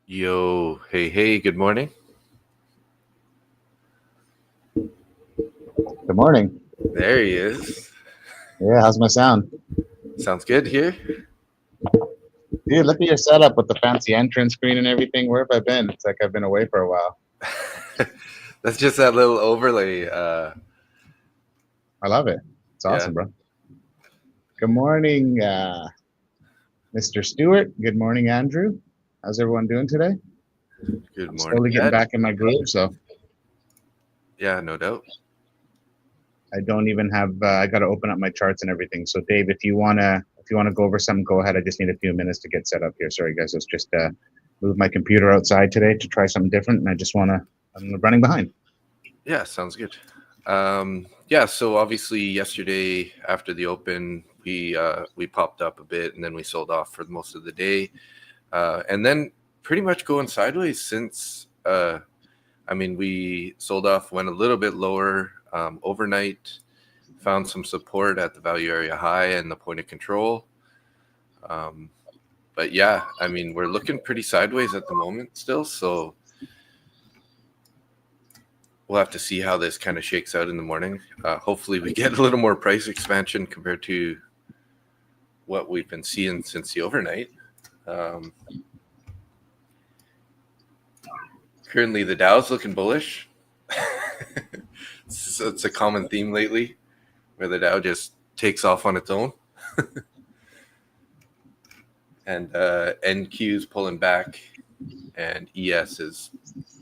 Yo, hey, good morning. Good morning. There he is. Yeah, how's my sound? Sounds good here. Dude, look at your setup with the fancy entrance screen and everything. Where have I been? It's like I've been away for a while. That's just that little overlay. I love it. It's awesome, Yeah. bro. Good morning, Mr. Stewart. Good morning, Andrew. How's everyone doing today? Good morning. Slowly getting back in my groove, so Yeah, no doubt. I don't even have. I got to open up my charts and everything. So, Dave, if you wanna go over something, go ahead. I just need a few minutes to get set up here. Sorry, guys. Let's just move my computer outside today to try something different, and I just I'm running behind. Yeah, sounds good. Yeah, so obviously yesterday after the open, we popped up a bit and then we sold off for most of the day, and then pretty much going sideways since. I mean, we sold off, went a little bit lower overnight, found some support at the value area high and the point of control. But yeah, I mean, we're looking pretty sideways at the moment still, so we'll have to see how this kind of shakes out in the morning. Hopefully we get a little more price expansion compared to what we've been seeing since the overnight. Currently, the Dow's looking bullish. So it's a common theme lately where the Dow just takes off on its own. And NQ is pulling back and ES is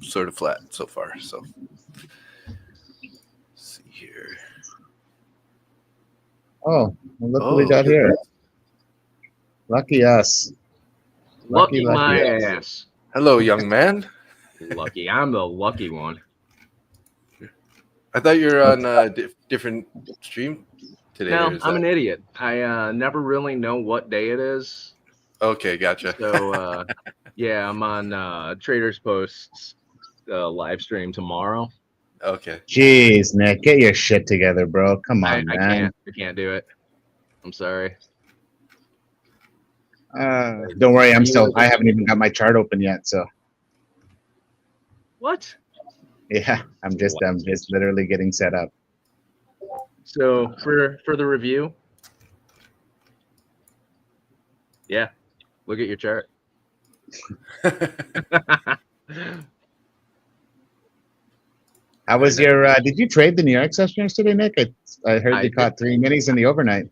sort of flat so far. So let's see here. Oh, well, look what we got here. Lucky us. Lucky my ass. Hello, young man. Lucky. I'm the lucky one. I thought you were on a different stream today. No, I'm an idiot. I never really know what day it is. Okay, gotcha. So, yeah, I'm on Traders Post's live stream tomorrow. Okay. Jeez, Nick, get your shit together, bro. Come on, man. I can't do it. I'm sorry. Don't worry, I haven't even got my chart open yet, so. What? Yeah, I'm just literally getting set up. So for the review, yeah, look at your chart. How was your? Did you trade the New York session yesterday, Nick? I heard you caught 3 minis in the overnight.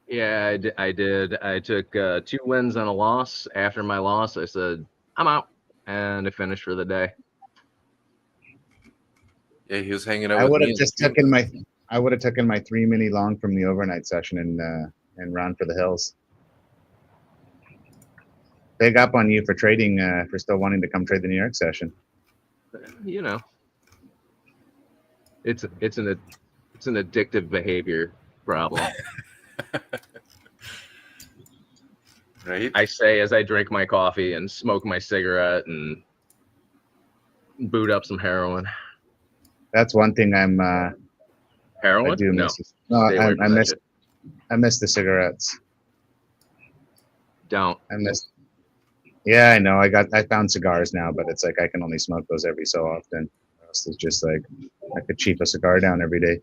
Yeah, I did. I took 2 wins and a loss. After my loss, I said I'm out, and I finished for the day. Yeah, he was hanging out. I would have taken my 3 mini long from the overnight session and ran for the hills. Big up on you for trading, for still wanting to come trade the New York session. You know, it's an addictive behavior problem. Right. I say as I drink my coffee and smoke my cigarette and boot up some heroin. That's one thing I'm. Heroin? I do miss. No, I miss the cigarettes. Don't. I miss. Yeah, I know. I found cigars now, but it's like I can only smoke those every so often. It's just like I could cheap a cigar down every day.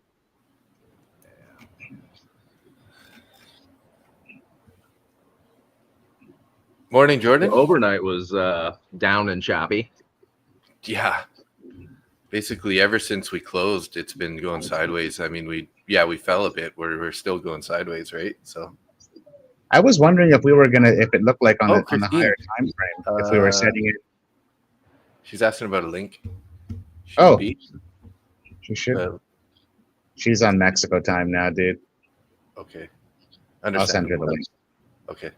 Morning, Jordan. The overnight was down and choppy. Yeah. Basically, ever since we closed, it's been going sideways. I mean, we fell a bit. We're still going sideways, right? So, I was wondering if it looked like on the higher time frame, if we were setting it. She's asking about a link. She should. She's on Mexico time now, dude. Okay, I'll send her the link. Okay.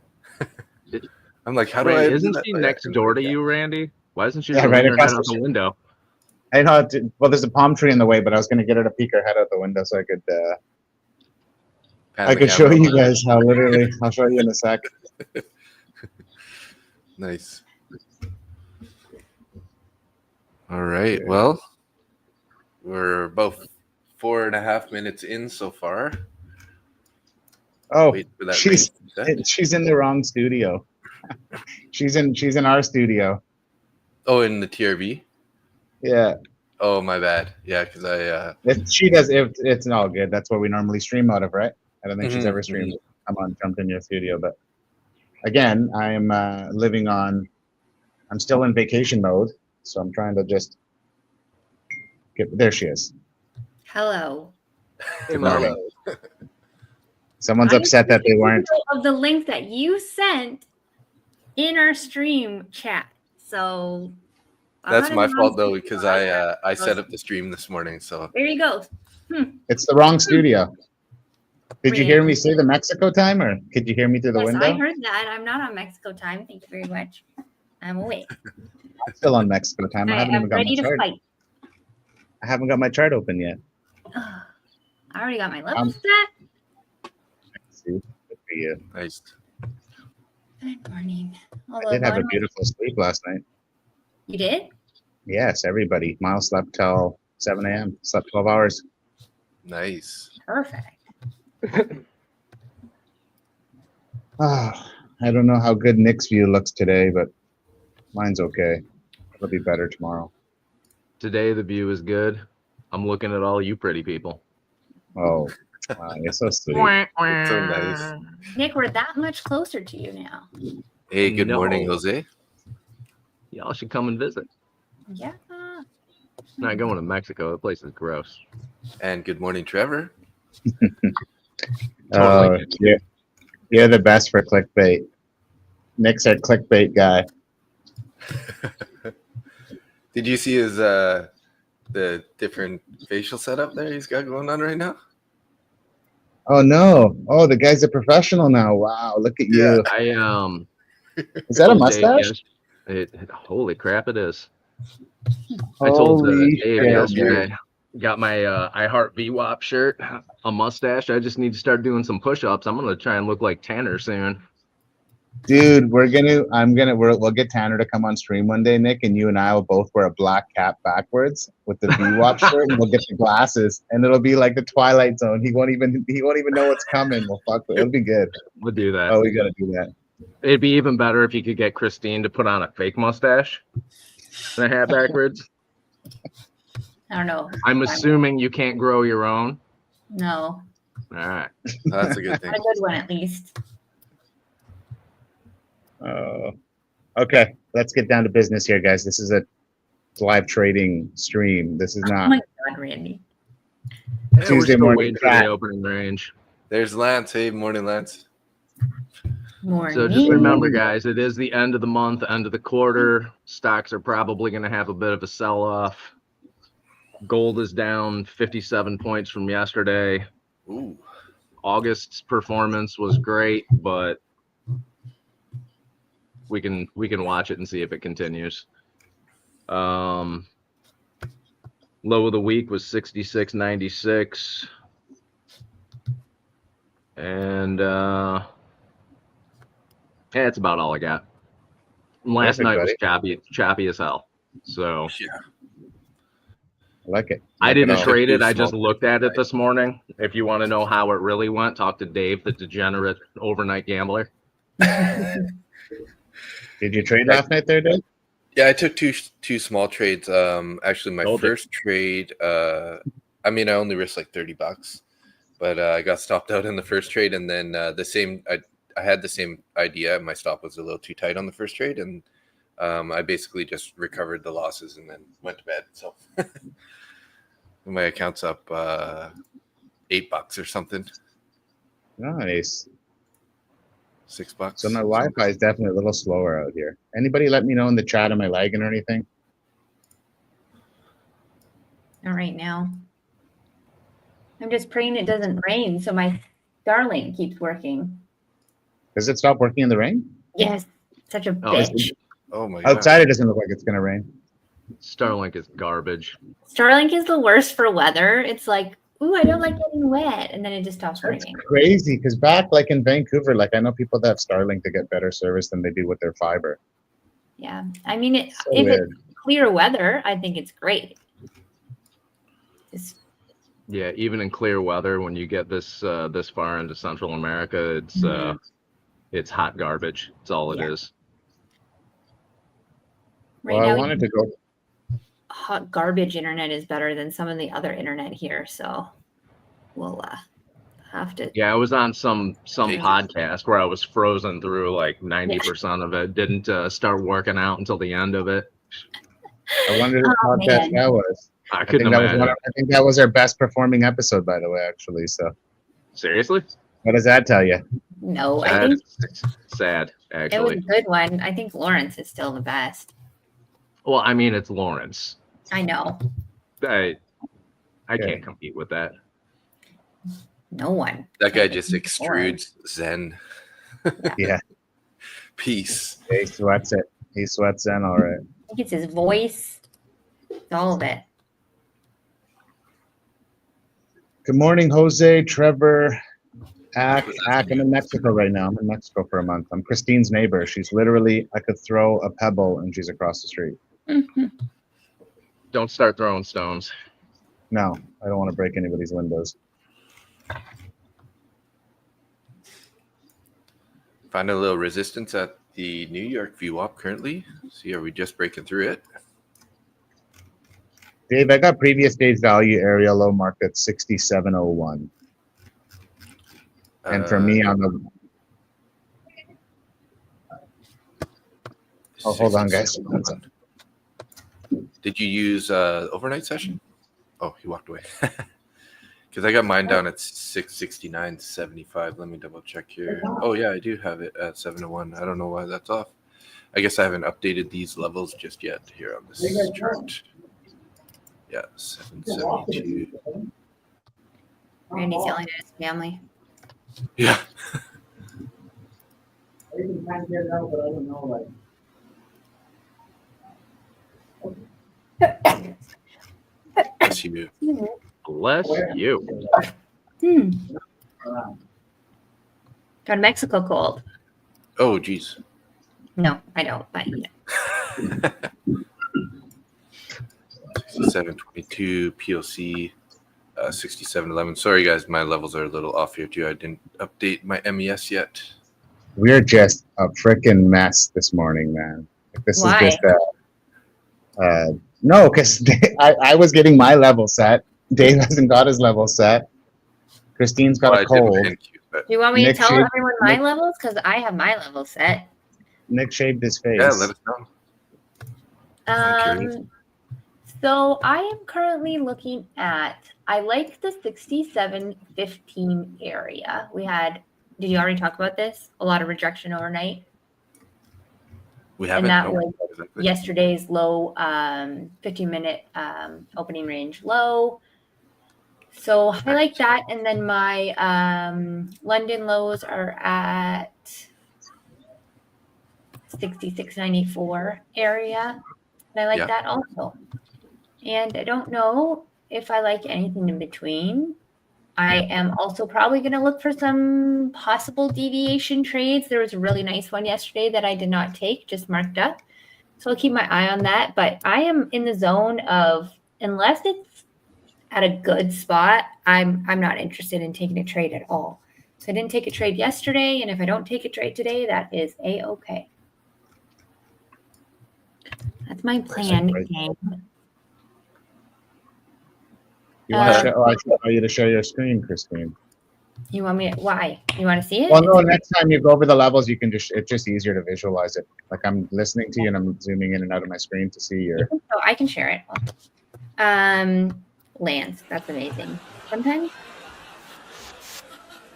I'm like, how do I? Isn't she next door to you, Randy? Why isn't she right across out the window? I know. Well, there's a palm tree in the way, but I was going to get her to peek her head out the window so I could show you guys how literally. I'll show you in a sec. Nice. All right. Yeah. Well, we're about 4.5 minutes in so far. Oh, Wait for that range to set. she's in the wrong studio. she's in our studio. Oh, in the TRV? Yeah. Oh, my bad. Yeah, because I She does. It's all good. That's where we normally stream out of, right? I don't think she's ever mhm. streamed. Jumped in your studio, but again, I'm living on. I'm still in vacation mode, so I'm trying to just get. There she is. Hello. Hey, Good Marty. morning. Someone's I'm upset that they weren't. of the link that you sent in our stream chat. So That's my fault though, because because I set up the stream this morning. So there you go. It's the wrong studio. Did you hear me Really? say the Mexico time, or could you hear me through the Yes, window? I heard that. I'm not on Mexico time. Thank you very much. I'm awake. I'm still on Mexico time. I haven't I'm even got my ready to chart. fight. I haven't got my chart open yet. I already got my level set. See, good for you. nice. Good morning. I did have a beautiful sleep last night. You did? Yes, everybody. Miles slept till 7 a.m. Slept 12 hours. Nice. Perfect. I don't know how good Nick's view looks today, but mine's okay. It'll be better tomorrow. Today the view is good. I'm looking at all you pretty people. Oh, wow, you're so sweet. It's so nice. Nick, we're that much closer to you now. Hey, good morning, No. Jose. Y'all should come and visit. Yeah. Not going to Mexico. The place is gross. And good morning, Trevor. Oh, you're the best for clickbait. Nick's our clickbait guy. Did you see his the different facial setup there he's got going on right now? Oh no! Oh, the guy's a professional now. Wow, look at you. I Is that a told Dave mustache? holy crap, it is. I told Holy Dave shit, yesterday. dude. Got my I Heart VWAP shirt, a mustache. I just need to start doing some push-ups. I'm gonna try and look like Tanner soon. Dude, we'll get Tanner to come on stream one day, Nick, and you and I will both wear a black cap backwards with the VWAP shirt, and we'll get the glasses, and it'll be like the Twilight Zone. He won't even know what's coming. We'll fuck with it. It'll be good. We'll do that. Oh, we gotta do that. It'd be even better if you could get Christine to put on a fake mustache and a hat backwards. I don't know. I'm assuming you can't grow your own. No. All right. That's a good thing. A good one, at least. Okay, let's get down to business here, guys. This is a live trading stream. This is Oh not my God, Randy. We're Tuesday still morning waiting for chat. the opening range. There's Lance. Hey, morning, Lance. Morning. So just remember, guys, it is the end of the month, end of the quarter. Stocks are probably going to have a bit of a sell-off. Gold is down 57 points from yesterday. Ooh. August's performance was great, but we can watch it and see if it continues. Low of the week was 66.96, and yeah, that's about all I got. Last Perfect, night was buddy. choppy as hell. So Yeah. I like it. I didn't all. trade it. Two I just small looked at it this morning. If you want to know how it really went, talk to Dave, the degenerate overnight gambler. Did you trade last night there, Dave? Yeah, I took two small trades. Actually, my Told you. first trade. I mean, I only risked like $30, but I got stopped out in the first trade, and then I had the same idea. My stop was a little too tight on the first trade, and I basically just recovered the losses and then went to bed. So my account's up $8 or something. Nice. $6. So my Wi-Fi is definitely a little slower out here. Anybody let me know in the chat, am I lagging or anything? Not right now. I'm just praying it doesn't rain so my Starlink keeps working. Does it stop working in the rain? Yes. Such a Oh, bitch. Oh my god! Outside, it doesn't look like it's gonna rain. Starlink is garbage. Starlink is the worst for weather. It's like, ooh, I don't like getting wet. And then it just stops That's raining. crazy, because back like in Vancouver, like I know people that have Starlink to get better service than they do with their fiber. Yeah. I mean, So weird. clear weather, I think it's great. Yeah, even in clear weather, when you get this this far into Central America, it's hot garbage. It's all it is. Right Well, now, I wanted to go. hot garbage internet is better than some of the other internet here, so we'll have to. Yeah, I was on some podcast where I was frozen through like 90% of it. Didn't start working out until the end of it. I wondered what podcast that was. I couldn't imagine. I think that was our best performing episode, by the way, actually. So seriously, what does that tell you? No, I think it's sad. Actually, it was a good one. I think Lawrence is still the best. Well, I mean, it's Lawrence. I know. I can't compete with that. No one. That guy just extrudes Zen. Yeah. Peace. He sweats it. He sweats Zen all right. I think it's his voice. It's all of it. Good morning, Jose, Trevor, Ack. I'm in Mexico right now. I'm in Mexico for a month. I'm Christine's neighbor. She's literally, I could throw a pebble and she's across the street. Mm-hmm. Don't start throwing stones. No, I don't want to break anybody's windows. Find a little resistance at the New York VWAP currently. See, are we just breaking through it? Dave, I got previous day's value area low marked at 67.01. And for me on the... Oh, hold on, guys. Did you use overnight session? Oh, he walked away. Because I got mine down at 669.75. Let me double check here. Oh, yeah, I do have it at 7:01. I don't know why that's off. I guess I haven't updated these levels just yet here on this chart. Yeah, 772. Randy's yelling at his family. Yeah. Bless you. Bless you. Got Mexico cold. Oh, geez. No, I don't. But you know. 67.22 POC, 67.11. Sorry, guys, my levels are a little off here too. I didn't update my MES yet. We're just a freaking mess this morning, man. This Why? is just no, because I was getting my level set. Dave hasn't got his level set. Christine's got a cold. NQ, Do you want me Nick to tell shaved- everyone my levels? Because I have my level set. Nick shaved his face. yeah, let us know. I'm curious. So I am currently looking at, I like the 67.15 area. We had, did you already talk about this? A lot of rejection overnight. We haven't. that no, was exactly. Yesterday's low, 15-minute opening range low. So I like that. And then my London lows are at 66.94 area. And I like that also. And I don't know if I like anything in between. I am also probably going to look for some possible deviation trades. There was a really nice one yesterday that I did not take, just marked up. So I'll keep my eye on that. But I am in the zone of, unless it's at a good spot, I'm not interested in taking a trade at all. So I didn't take a trade yesterday. And if I don't take a trade today, that is A-okay. That's my plan game. You want to show? Oh, I should tell you to show your screen, Christine. You want me to, why? You want to see it? Well, no, next time you go over the levels, you can just, it's just easier to visualize it. Like I'm listening to you and I'm zooming in and out of my screen to see your. Oh, I can share it. Lands, that's amazing. Sometimes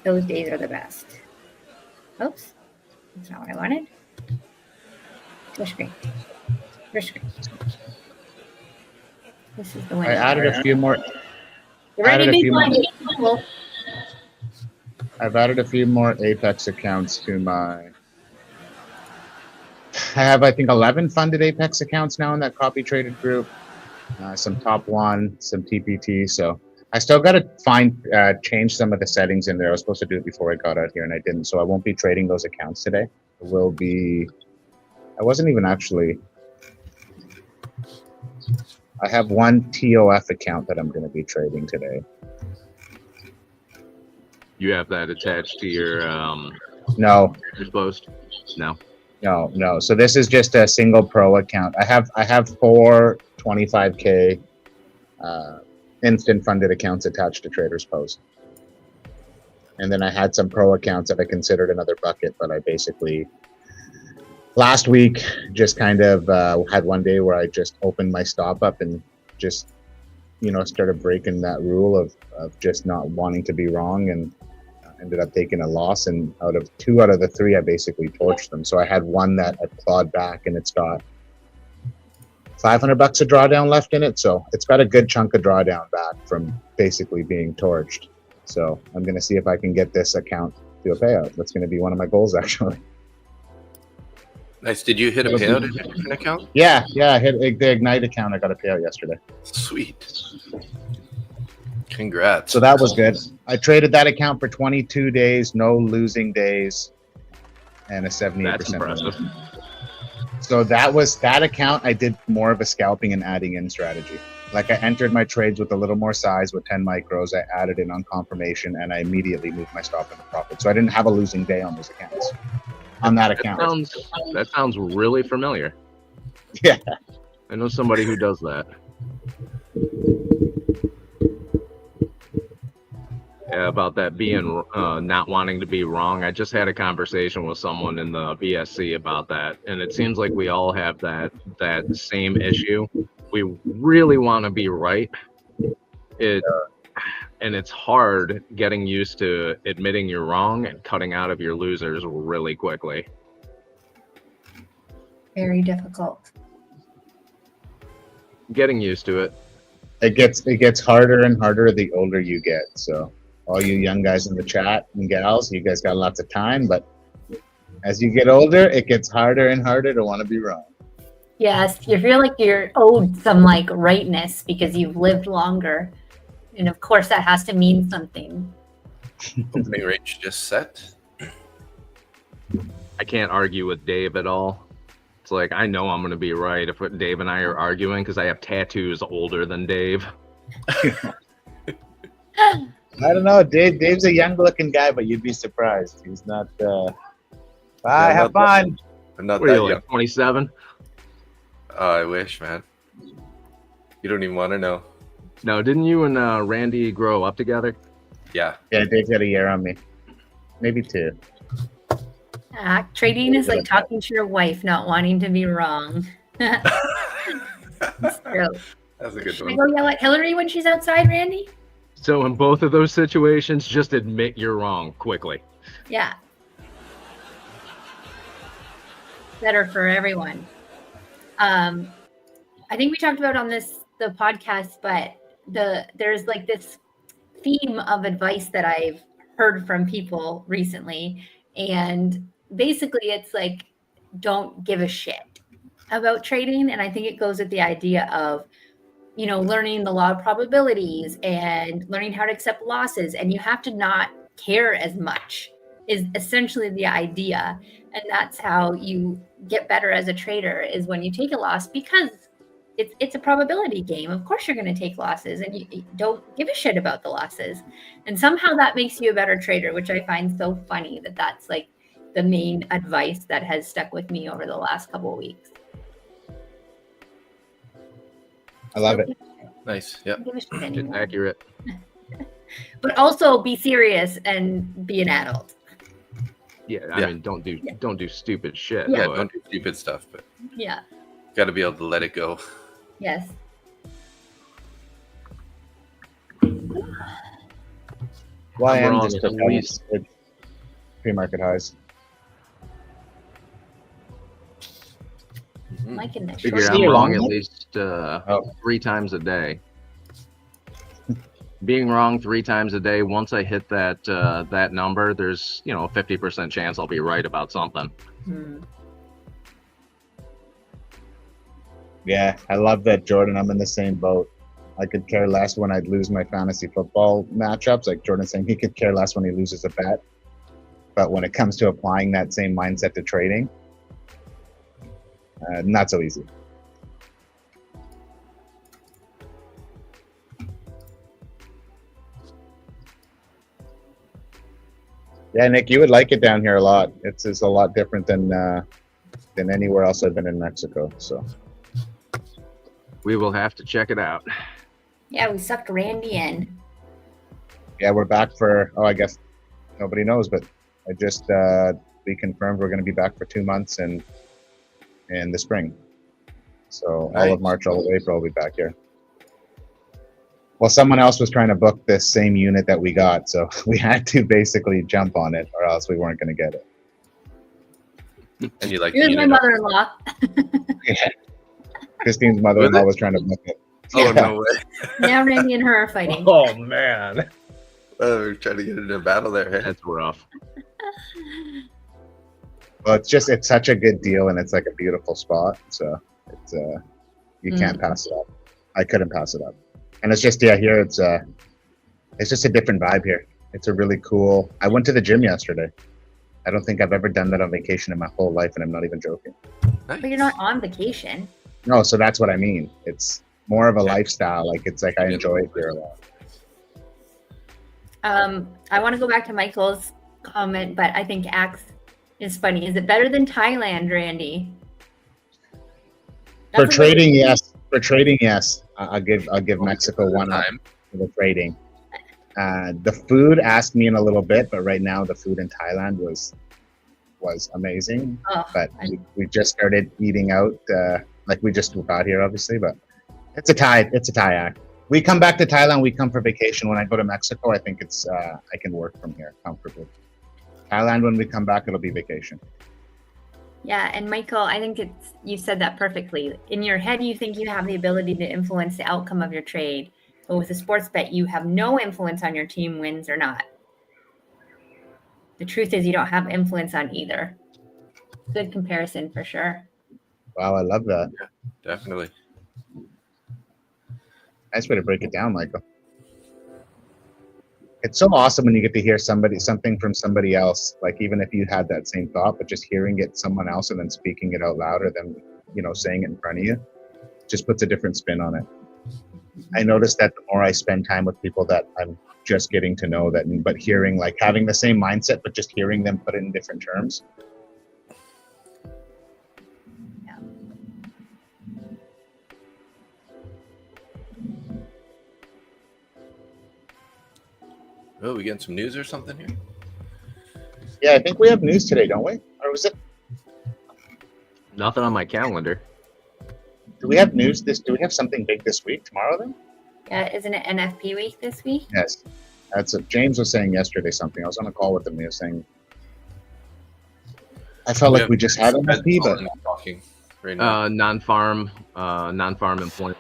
those days are the best. Oops, that's not what I wanted. Your screen. Your screen. This is the one. I added a few more. You're ready to be blind. I've added a few more Apex accounts to my. I have, I think, 11 funded Apex accounts now in that copy traded group. Some top one, some TPT. So I still got to change some of the settings in there. I was supposed to do it before I got out here and I didn't. So I won't be trading those accounts today. It will be. I wasn't even actually. I have one TOF account that I'm going to be trading today. You have that attached to your No, your post? No. no. So this is just a single pro account. I have 4 25K instant funded accounts attached to Traders Post. And then I had some pro accounts that I considered another bucket, but I basically last week just kind of had one day where I just opened my stop up and just, you know, started breaking that rule of just not wanting to be wrong, and ended up taking a loss. And out of 2 out of the 3, I basically torched them. So I had one that I clawed back, and it's got $500 of drawdown left in it. So it's got a good chunk of drawdown back from basically being torched. So I'm going to see if I can get this account to a payout. That's going to be one of my goals, actually. Nice. Did you hit a payout in your different account? Yeah. I hit the Ignite account. I got a payout yesterday. Sweet. Congrats. So that was good. I traded that account for 22 days, no losing days, and a 78%. That's impressive. win. So that account, I did more of a scalping and adding in strategy. Like I entered my trades with a little more size with 10 micros. I added in on confirmation, and I immediately moved my stop into profit. So I didn't have a losing day on those accounts. On that account. That sounds really familiar. Yeah. I know somebody who does that. Yeah, about that being not wanting to be wrong. I just had a conversation with someone in the BSC about that, and it seems like we all have that same issue. We really want to be right. And it's hard getting used to admitting you're wrong and cutting out of your losers really quickly. Very difficult. Getting used to it. It gets harder and harder the older you get. So all you young guys in the chat and gals, you guys got lots of time, but as you get older, it gets harder and harder to want to be wrong. Yes, you feel like you're owed some like rightness because you've lived longer. And of course that has to mean something. Opening range just set. I can't argue with Dave at all. It's like, I know I'm going to be right if Dave and I are arguing because I have tattoos older than Dave. I don't know. Dave's a young looking guy, but you'd be surprised. He's not. Bye, have fun. I'm not What are that you, young. like 27? Oh, I wish, man. You don't even want to know. No, didn't you and Randy grow up together? Yeah. Yeah, Dave's got a year on me. Maybe 2. Trading is like talking to your wife, not wanting to be wrong. It's true. That's a good Should I one. go yell at Hillary when she's outside, Randy? So in both of those situations, just admit you're wrong quickly. Yeah. Better for everyone. I think we talked about on the podcast, but there's like this theme of advice that I've heard from people recently, and basically it's like, don't give a shit about trading. And I think it goes with the idea of, you know, learning the law of probabilities and learning how to accept losses, and you have to not care as much is essentially the idea. And that's how you get better as a trader, is when you take a loss, because it's a probability game. Of course you're going to take losses, and you don't give a shit about the losses. And somehow that makes you a better trader, which I find so funny that that's like the main advice that has stuck with me over the last couple of weeks. I love it. Nice. Yeah. Don't give a shit It's anymore. accurate. But also be serious and be an adult. Yeah, I mean, don't do stupid shit. Yeah. Yeah, but don't do stupid stuff, but Yeah. got to be able to let it go. Yes. YM wrong just at took least. out pre-market highs. My connection. Figure Sure. I'm You're wrong wrong. at least 3 times a day. Being wrong 3 times a day, once I hit that number, there's, you know, a 50% chance I'll be right about something. Yeah, I love that, Jordan. I'm in the same boat. I could care less when I'd lose my fantasy football matchups. Like Jordan saying, he could care less when he loses a bet. But when it comes to applying that same mindset to trading, not so easy. Yeah, Nick, you would like it down here a lot. It's a lot different than anywhere else I've been in Mexico. So We will have to check it out. Yeah, we sucked Randy in. yeah, we're back for. Oh, I guess nobody knows, but I just we confirmed we're going to be back for 2 months in the spring. So all of Nice. March, all of April, I'll be back here. Well, someone else was trying to book this same unit that we got, so we had to basically jump on it, or else we weren't going to get it. And you like Here's the my unit? mother-in-law. Yeah. Christine's mother-in-law was trying to book it. Oh, Yeah. no way. Now Randy and her are fighting. Oh man, We're trying to get into a battle there. Hey? that's rough. Well, it's such a good deal, and it's like a beautiful spot. So it's you can't pass it up. I couldn't pass it up. And it's just here it's just a different vibe here. It's a really cool. I went to the gym yesterday. I don't think I've ever done that on vacation in my whole life, and I'm not even joking. Nice. But you're not on vacation. No, so that's what I mean. It's more of a lifestyle. Like it's like I enjoy it here a lot. I want to go back to Michael's comment, but I think Axe is funny. Is it better than Thailand, Randy? For That's a trading, yes. For trading, yes. I'll give Mexico one up Time. for the trading. The food asked me in a little bit, but right now the food in Thailand was amazing. Oh, But we just started eating out. Like we just got here, obviously, but it's a Thai act. We come back to Thailand. We come for vacation. When I go to Mexico, I think it's I can work from here comfortably. Thailand, when we come back, it'll be vacation. yeah. And Michael, I think you said that perfectly. In your head, you think you have the ability to influence the outcome of your trade. But with a sports bet, you have no influence on your team wins or not. The truth is you don't have influence on either. Good comparison for sure. Wow, I love that. Definitely. Nice way to break it down, Michael. It's so awesome when you get to hear something from somebody else, like even if you had that same thought, but just hearing it someone else and then speaking it out loud or them, saying it in front of you, just puts a different spin on it. I noticed that the more I spend time with people that I'm just getting to know, but hearing, like having the same mindset, but just hearing them put it in different terms. Oh, we getting some news or something here? Yeah, I think we have news today, don't we? Or was it? Nothing on my calendar. Do we have news do we have something big this week, tomorrow then? Yeah, isn't it NFP week this week? Yes. That's what James was saying yesterday something. I was on a call with him. He was saying, I felt like we just had NFP, but talking right now. Non-farm employment.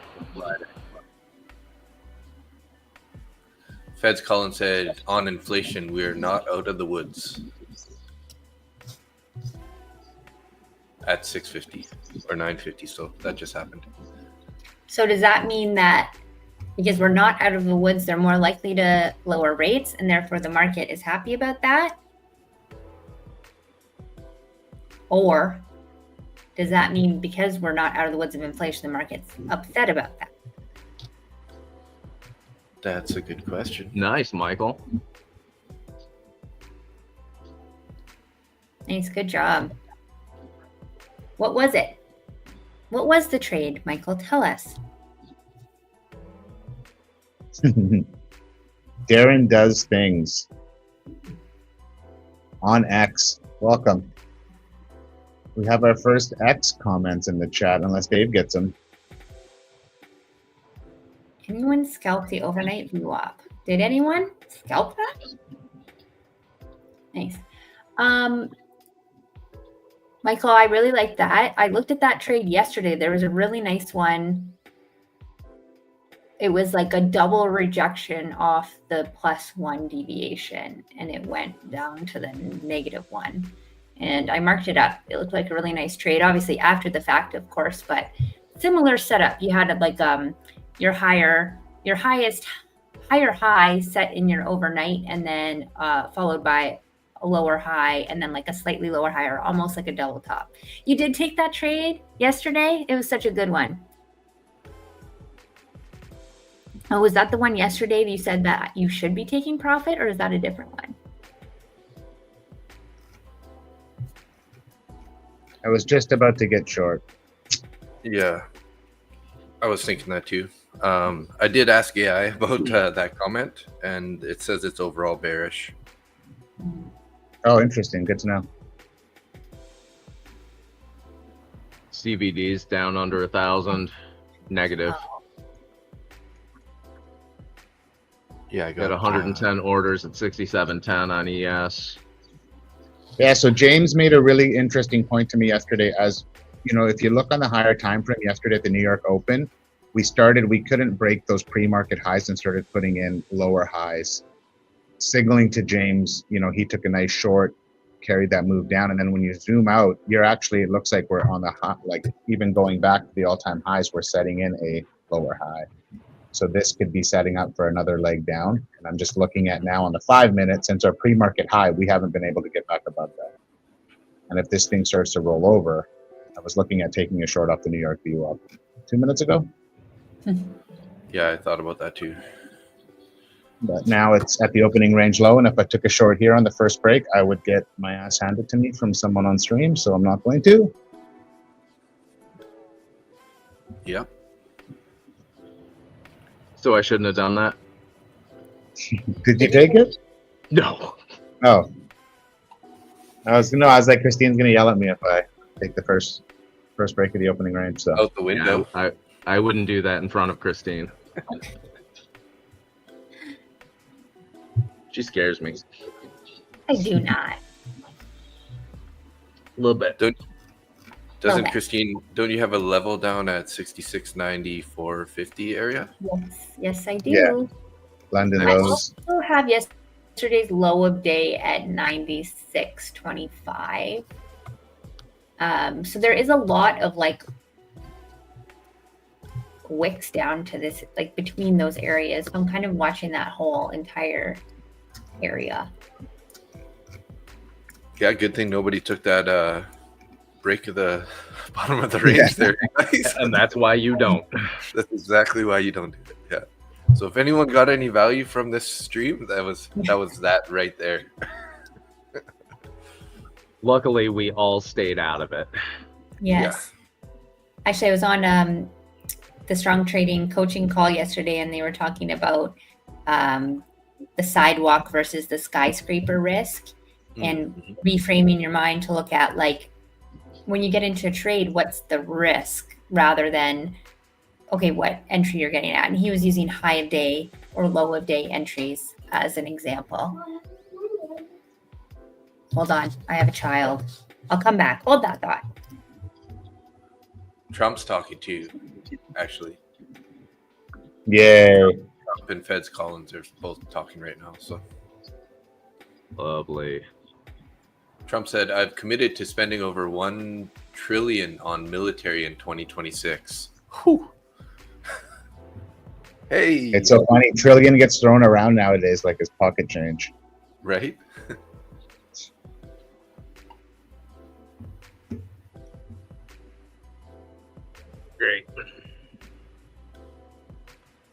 Fed's Colin said, on inflation, we are not out of the woods. At 650 or 950, so that just happened. So does that mean that because we're not out of the woods, they're more likely to lower rates and therefore the market is happy about that? Or does that mean because we're not out of the woods of inflation, the market's upset about that? That's a good question. Nice, Michael. Thanks, good job. What was it? What was the trade, Michael? Tell us. Darren does things on X. Welcome. We have our first X comments in the chat, unless Dave gets them. Anyone scalp the overnight VWAP? Did anyone scalp that? Nice. Michael, I really like that. I looked at that trade yesterday. There was a really nice one. It was like a double rejection off the +1 deviation, and it went down to the -1. And I marked it up. It looked like a really nice trade, obviously after the fact, of course, but similar setup. You had like your higher high set in your overnight, and then followed by a lower high, and then like a slightly lower high, or almost like a double top. You did take that trade yesterday. It was such a good one. Oh, was that the one yesterday that you said that you should be taking profit, or is that a different one? I was just about to get short. Yeah, I was thinking that too. I did ask AI about that comment, and it says it's overall bearish. Oh, interesting. Good to know. CVD's down under 1,000, negative. Yeah, I Got 110 orders at 67.10 on ES. Yeah, so James made a really interesting point to me yesterday. As you know, if you look on the higher time frame yesterday at the New York Open, we couldn't break those pre-market highs and started putting in lower highs, signaling to James, you know, he took a nice short, carried that move down, and then when you zoom out, it looks like we're on the high, like even going back to the all-time highs, we're setting in a lower high. So this could be setting up for another leg down. And I'm just looking at now on the 5 minute, since our pre-market high, we haven't been able to get back above that. And if this thing starts to roll over, I was looking at taking a short off the New York VWAP 2 minutes ago. Yeah, I thought about that too. But now it's at the opening range low. And if I took a short here on the first break, I would get my ass handed to me from someone on stream. So I'm not going to. Yep. So I shouldn't have done that? Did you take it? No. Oh. I was like, Christine's going to yell at me if I take the first break of the opening range. So Out the window. Yeah, I wouldn't do that in front of Christine. She scares me. I do not. A little bit. Doesn't Okay. Christine, don't you have a level down at 66.90, 450 area? Yes, I do. Yeah. London I lows. also have yesterday's low of day at 96.25. So there is a lot of like wicks down to this, like between those areas. So I'm kind of watching that whole entire area. Yeah, good thing nobody took that break of the bottom of the range there, guys. And that's why you don't. That's exactly why you don't do it. Yeah. So if anyone got any value from this stream, that was that right there. Luckily, we all stayed out of it. Yes. Actually, I was on the Strong Trading coaching call yesterday, and they were talking about the sidewalk versus the skyscraper risk, and reframing your mind to look at, like, when you get into a trade, what's the risk rather than, okay, what entry you're getting at. And he was using high of day or low of day entries as an example. Hold on, I have a child. I'll come back. Hold that thought. Trump's talking to you, actually. Yay. Trump and Feds Collins are both talking right now. So Lovely. Trump said, "I've committed to spending over $1 trillion on military in 2026." Whew. Hey, It's so funny. Trillion gets thrown around nowadays like it's pocket change. right? Great. There we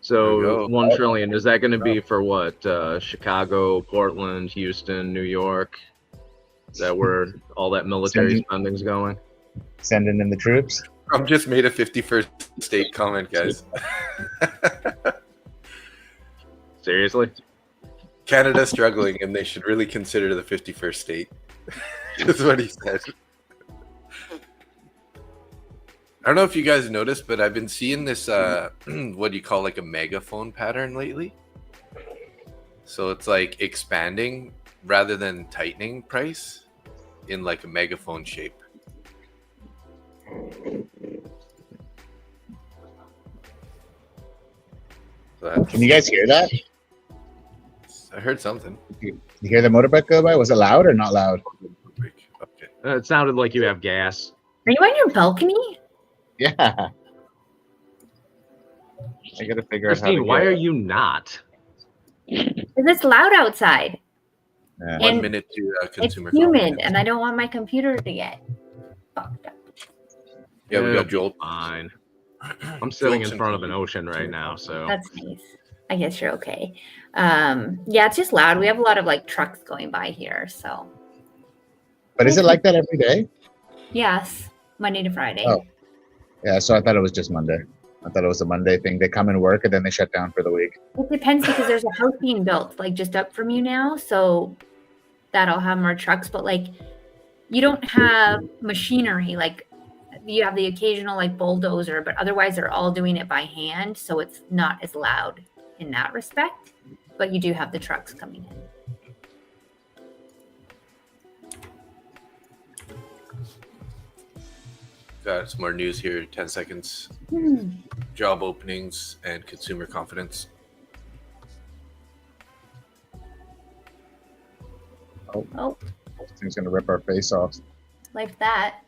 So go. 1 trillion, is that going to be for what? Chicago, Portland, Houston, New York? Is that where all that military spending's going? Sending in the troops. Trump just made a 51st state comment, guys. Seriously? Canada's struggling, and they should really consider the 51st state. That's what he said. I don't know if you guys noticed, but I've been seeing this, what do you call, like a megaphone pattern lately? So it's like expanding rather than tightening price in like a megaphone shape. So Can you guys hear that? I heard something. You hear the motorbike go by? Was it loud or not loud? Okay. It sounded like you have gas. Are you on your balcony? Yeah. I gotta figure out how to Christine, why get are it. you not? Because it's loud outside. Yeah. 1 And minute to It's consumer humid, confidence. and I don't want my computer to get fucked up. Yeah, we It'll got be Joel. Fine. I'm sitting Jolt's in front of an ocean right now, so That's nice. I guess you're okay. Yeah, it's just loud. We have a lot of like trucks going by here, so But is it like that every day? Yes, Monday to Friday. Oh. Yeah, so I thought it was just Monday. I thought it was a Monday thing. They come and work and then they shut down for the week. It depends because there's a house being built like just up from you now, so that'll have more trucks. But like, you don't have machinery. Like, you have the occasional like bulldozer, but otherwise they're all doing it by hand, so it's not as loud in that respect. But you do have the trucks coming in. Got some more news here. 10 seconds. Job openings and consumer confidence. Oh, This thing's gonna rip our face off. like that.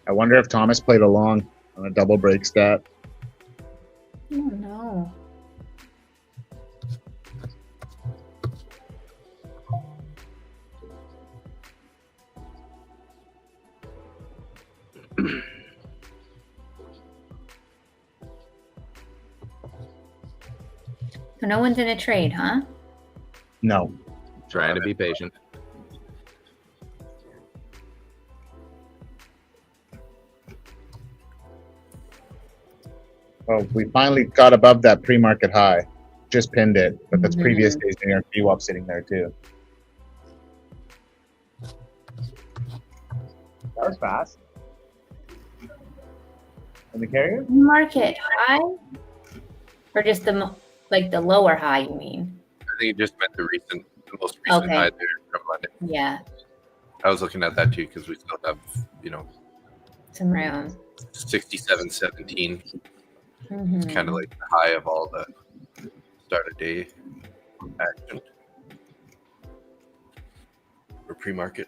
I wonder if Thomas played along on a double break stat. Oh no. So no one's in a trade, huh? No. Trying to be patient. Well, we finally got above that pre-market high. Just pinned it, but that's Mhm. previous days New York VWAP sitting there too. That was fast. And the carrier? Market high, or just the the lower high? You mean? I think it just meant the most recent Okay. high there from London. Yeah, I was looking at that too because we still have, some room. 67.17. Mhm. It's kind of like the high of all the start of day action or pre-market.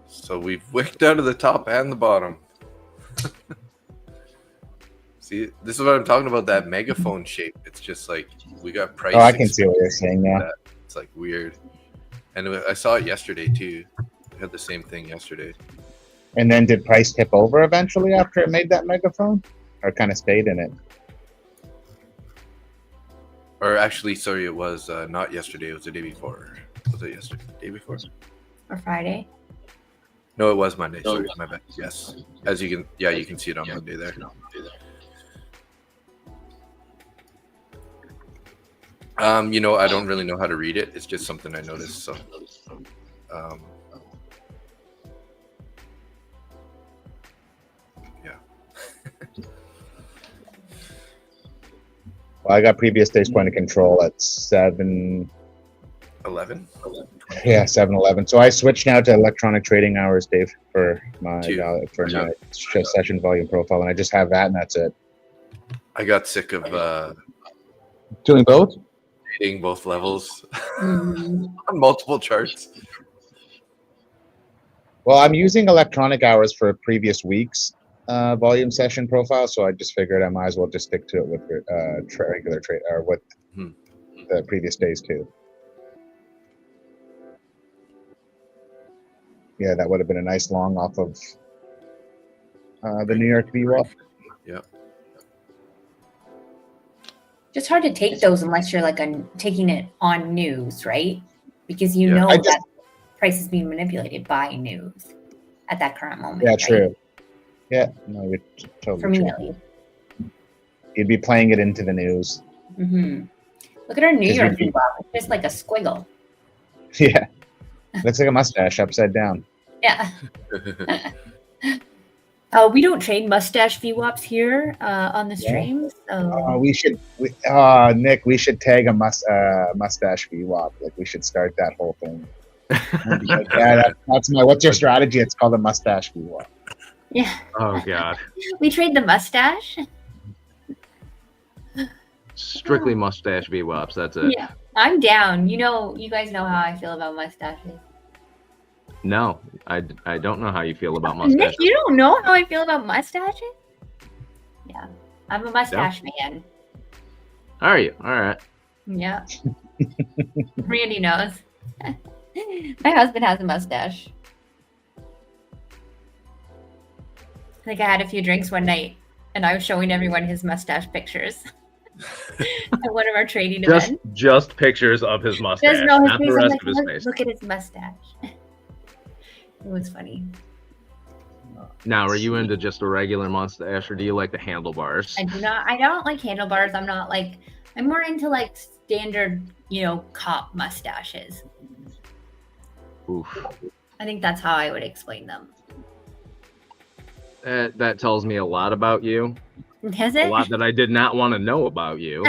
So we've wicked out of the top and the bottom. See, this is what I'm talking about, that megaphone shape. It's just like we got price. Oh, I can see what you're saying now. It's like weird. And I saw it yesterday too. We had the same thing yesterday. And then did price tip over eventually after it made that megaphone? Or kind of stayed in it? Or actually, sorry, it was not yesterday. It was the day before. Was it yesterday? Day before? Or Friday. No, it was Monday. Sorry, my bad. Yes, as you can see it on Monday there. I don't really know how to read it. It's just something I noticed. So, yeah. Well, I got previous days point of control at 7. 11. Yeah, 7-11. So I switched now to electronic trading hours, Dave, for my session volume profile, and I just have that, and that's it. I got sick of Doing both? trading both levels Mhm. on multiple charts. Well, I'm using electronic hours for previous week's volume session profile, so I just figured I might as well just stick to it with regular trade or with the previous days too. Yeah, that would have been a nice long off of the New York VWAP. Yeah. Just hard to take those unless you're taking it on news, right? Because you Yeah. know I just- that price is being manipulated by news at that current moment. Yeah, right? true. Yeah, no, you're totally For me, true. at least. You'd be playing it into the news. Mm-hmm. Look at our New 'Cause York you'd be- VWAP. It's just like a squiggle. Yeah, looks like a mustache upside down. Yeah. We don't trade mustache VWAPs here on the stream. So Nick, we should tag a mustache VWAP. Like we should start that whole thing. Like, yeah, that's my. What's your strategy? It's called a mustache VWAP. yeah, Oh God. we trade the mustache. Strictly mustache VWAPs. That's it. Yeah, I'm down. You guys know how I feel about mustaches. No, I don't know how you feel about Nick, mustaches. you don't know how I feel about mustaches? Yeah, I'm a mustache man. Are you? All right. Yeah. Randy knows. My husband has a mustache. I think I had a few drinks one night, and I was showing everyone his mustache pictures at one of our trading events. Just pictures of his mustache, There's no his not face. the I'm rest like, of his look, face. look at his mustache. It was funny. Now, are you into just a regular mustache, or do you like the handlebars? I don't like handlebars. I'm more into like standard, cop mustaches. Oof. I think that's how I would explain them. That tells me a lot about you. Does A it? lot that I did not want to know about you,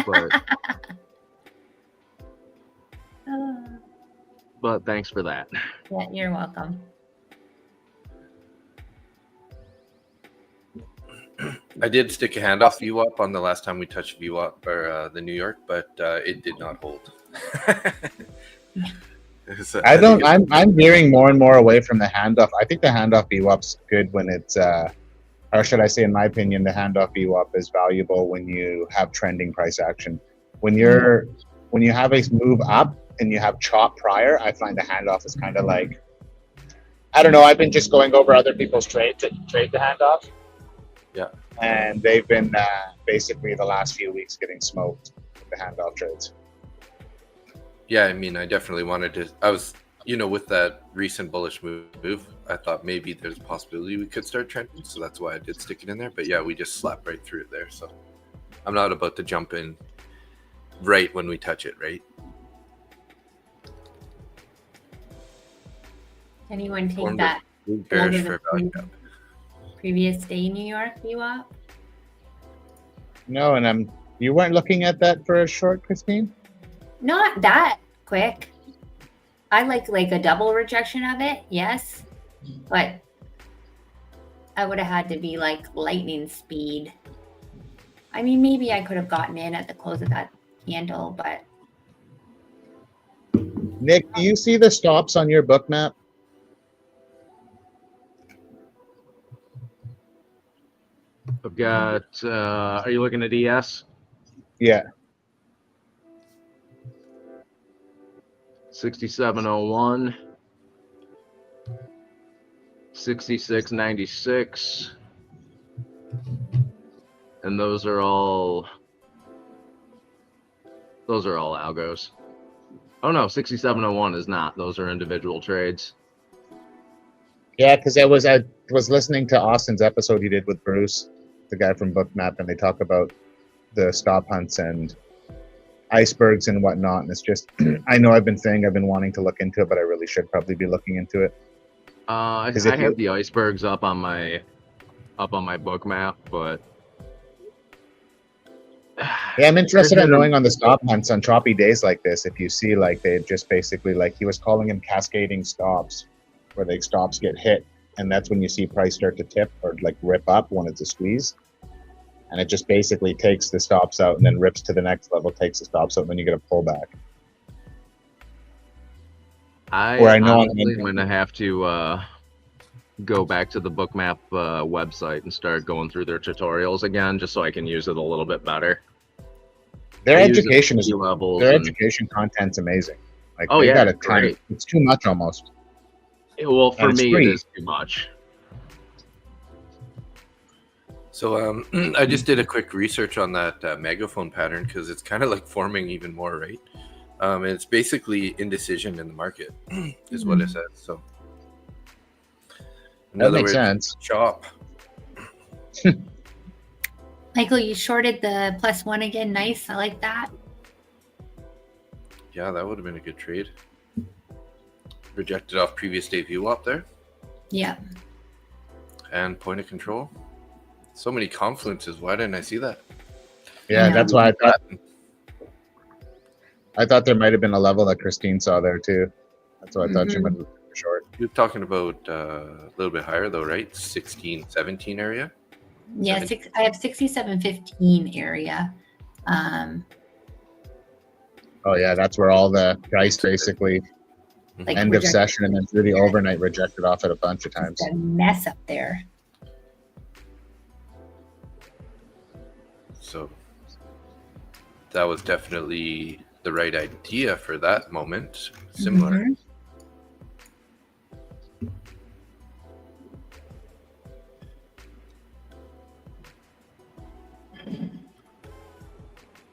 but thanks for that. Yeah, you're welcome. I did stick a handoff VWAP on the last time we touched VWAP or the New York, but it did not hold. I'm veering more and more away from the handoff. I think the handoff VWAP's good when it's, or should I say, in my opinion, the handoff VWAP is valuable when you have trending price action. When you have a move up and you have chop prior, I find the handoff is kind of like, I don't know. I've been just going over other people's trade the handoff. Yeah. And they've been basically the last few weeks getting smoked with the handoff trades. Yeah, I mean, I definitely wanted to. I was, with that recent bullish move, I thought maybe there's a possibility we could start trending. So that's why I did stick it in there. But yeah, we just slapped right through it there. So I'm not about to jump in right when we touch it, right? Anyone take Formed that bearish over for the value gap. previous day in New York VWAP? No, and you weren't looking at that for a short, Christine? Not that quick. I like a double rejection of it, yes. But I would have had to be like lightning speed. I mean, maybe I could have gotten in at the close of that candle, but Nick, do you see the stops on your book map? I've got, are you looking at ES? Yeah. 6701, 6696, and those are all algos. Oh no, 6701 is not. Those are individual trades. Yeah, because I was listening to Austin's episode he did with Bruce, the guy from Bookmap, and they talk about the stop hunts and icebergs and whatnot. And it's just, I know I've been wanting to look into it, but I really should probably be looking into it. I have the icebergs up on my book map, but yeah, I'm interested in knowing on the stop hunts on choppy days like this, if you see like they just basically, like he was calling them cascading stops, where the stops get hit, and that's when you see price start to tip or like rip up when it's a squeeze, and it just basically takes the stops out and then rips to the next level, takes the stops out, and then you get a pullback. I'm going to have to go back to the Bookmap website and start going through their tutorials again, just so I can use it a little bit better. Their education education content's amazing. Like, oh yeah, got a ton. It's too much almost. Well, for me, it is too much. So I just did a quick research on that megaphone pattern because it's kind of like forming even more, right? And it's basically indecision in the market is what it says. So that makes sense. Chop. Michael, you shorted the +1 again. Nice. I like that. Yeah, that would have been a good trade. Rejected off previous day VWAP there. Yeah. And point of control. So many confluences. Why didn't I see that? Yeah, that's why I thought there might have been a level that Christine saw there too. That's why I thought she might have been short. You're talking about a little bit higher though, right? 16, 17 area? Yeah, I have 67.15 area. Oh yeah, that's where all the price basically like end of session and then through the overnight rejected off it a bunch of times. It's a mess up there. So that was definitely the right idea for that moment. Similar.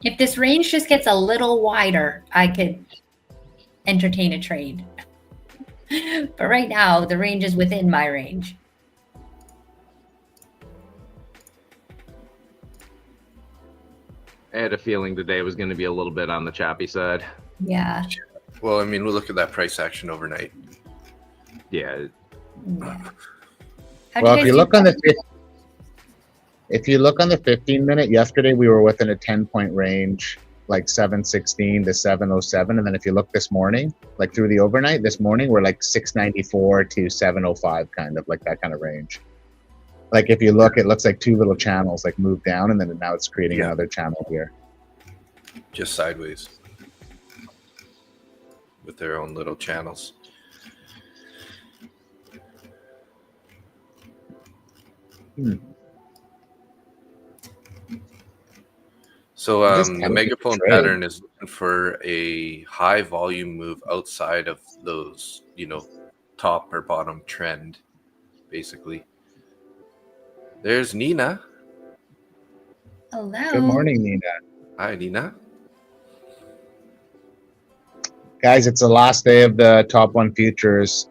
If this range just gets a little wider, I could entertain a trade. But right now, the range is within my range. I had a feeling today was going to be a little bit on the choppy side. Yeah. Well, I mean, we'll look at that price action overnight. Yeah. Well, if you look on the 15-minute, yesterday we were within a 10-point range, like 716 to 707, and then if you look this morning, like through the overnight, this morning we're like 694 to 705, kind of like that kind of range. Like if you look, it looks like two little channels like move down, and then now it's creating another channel here. Just sideways with their own little channels. So the megaphone pattern is looking for a high volume move outside of those, top or bottom trend, basically. There's Nina. Hello. Good morning, Nina. Hi, Nina. Guys, it's the last day of the Top 1 Futures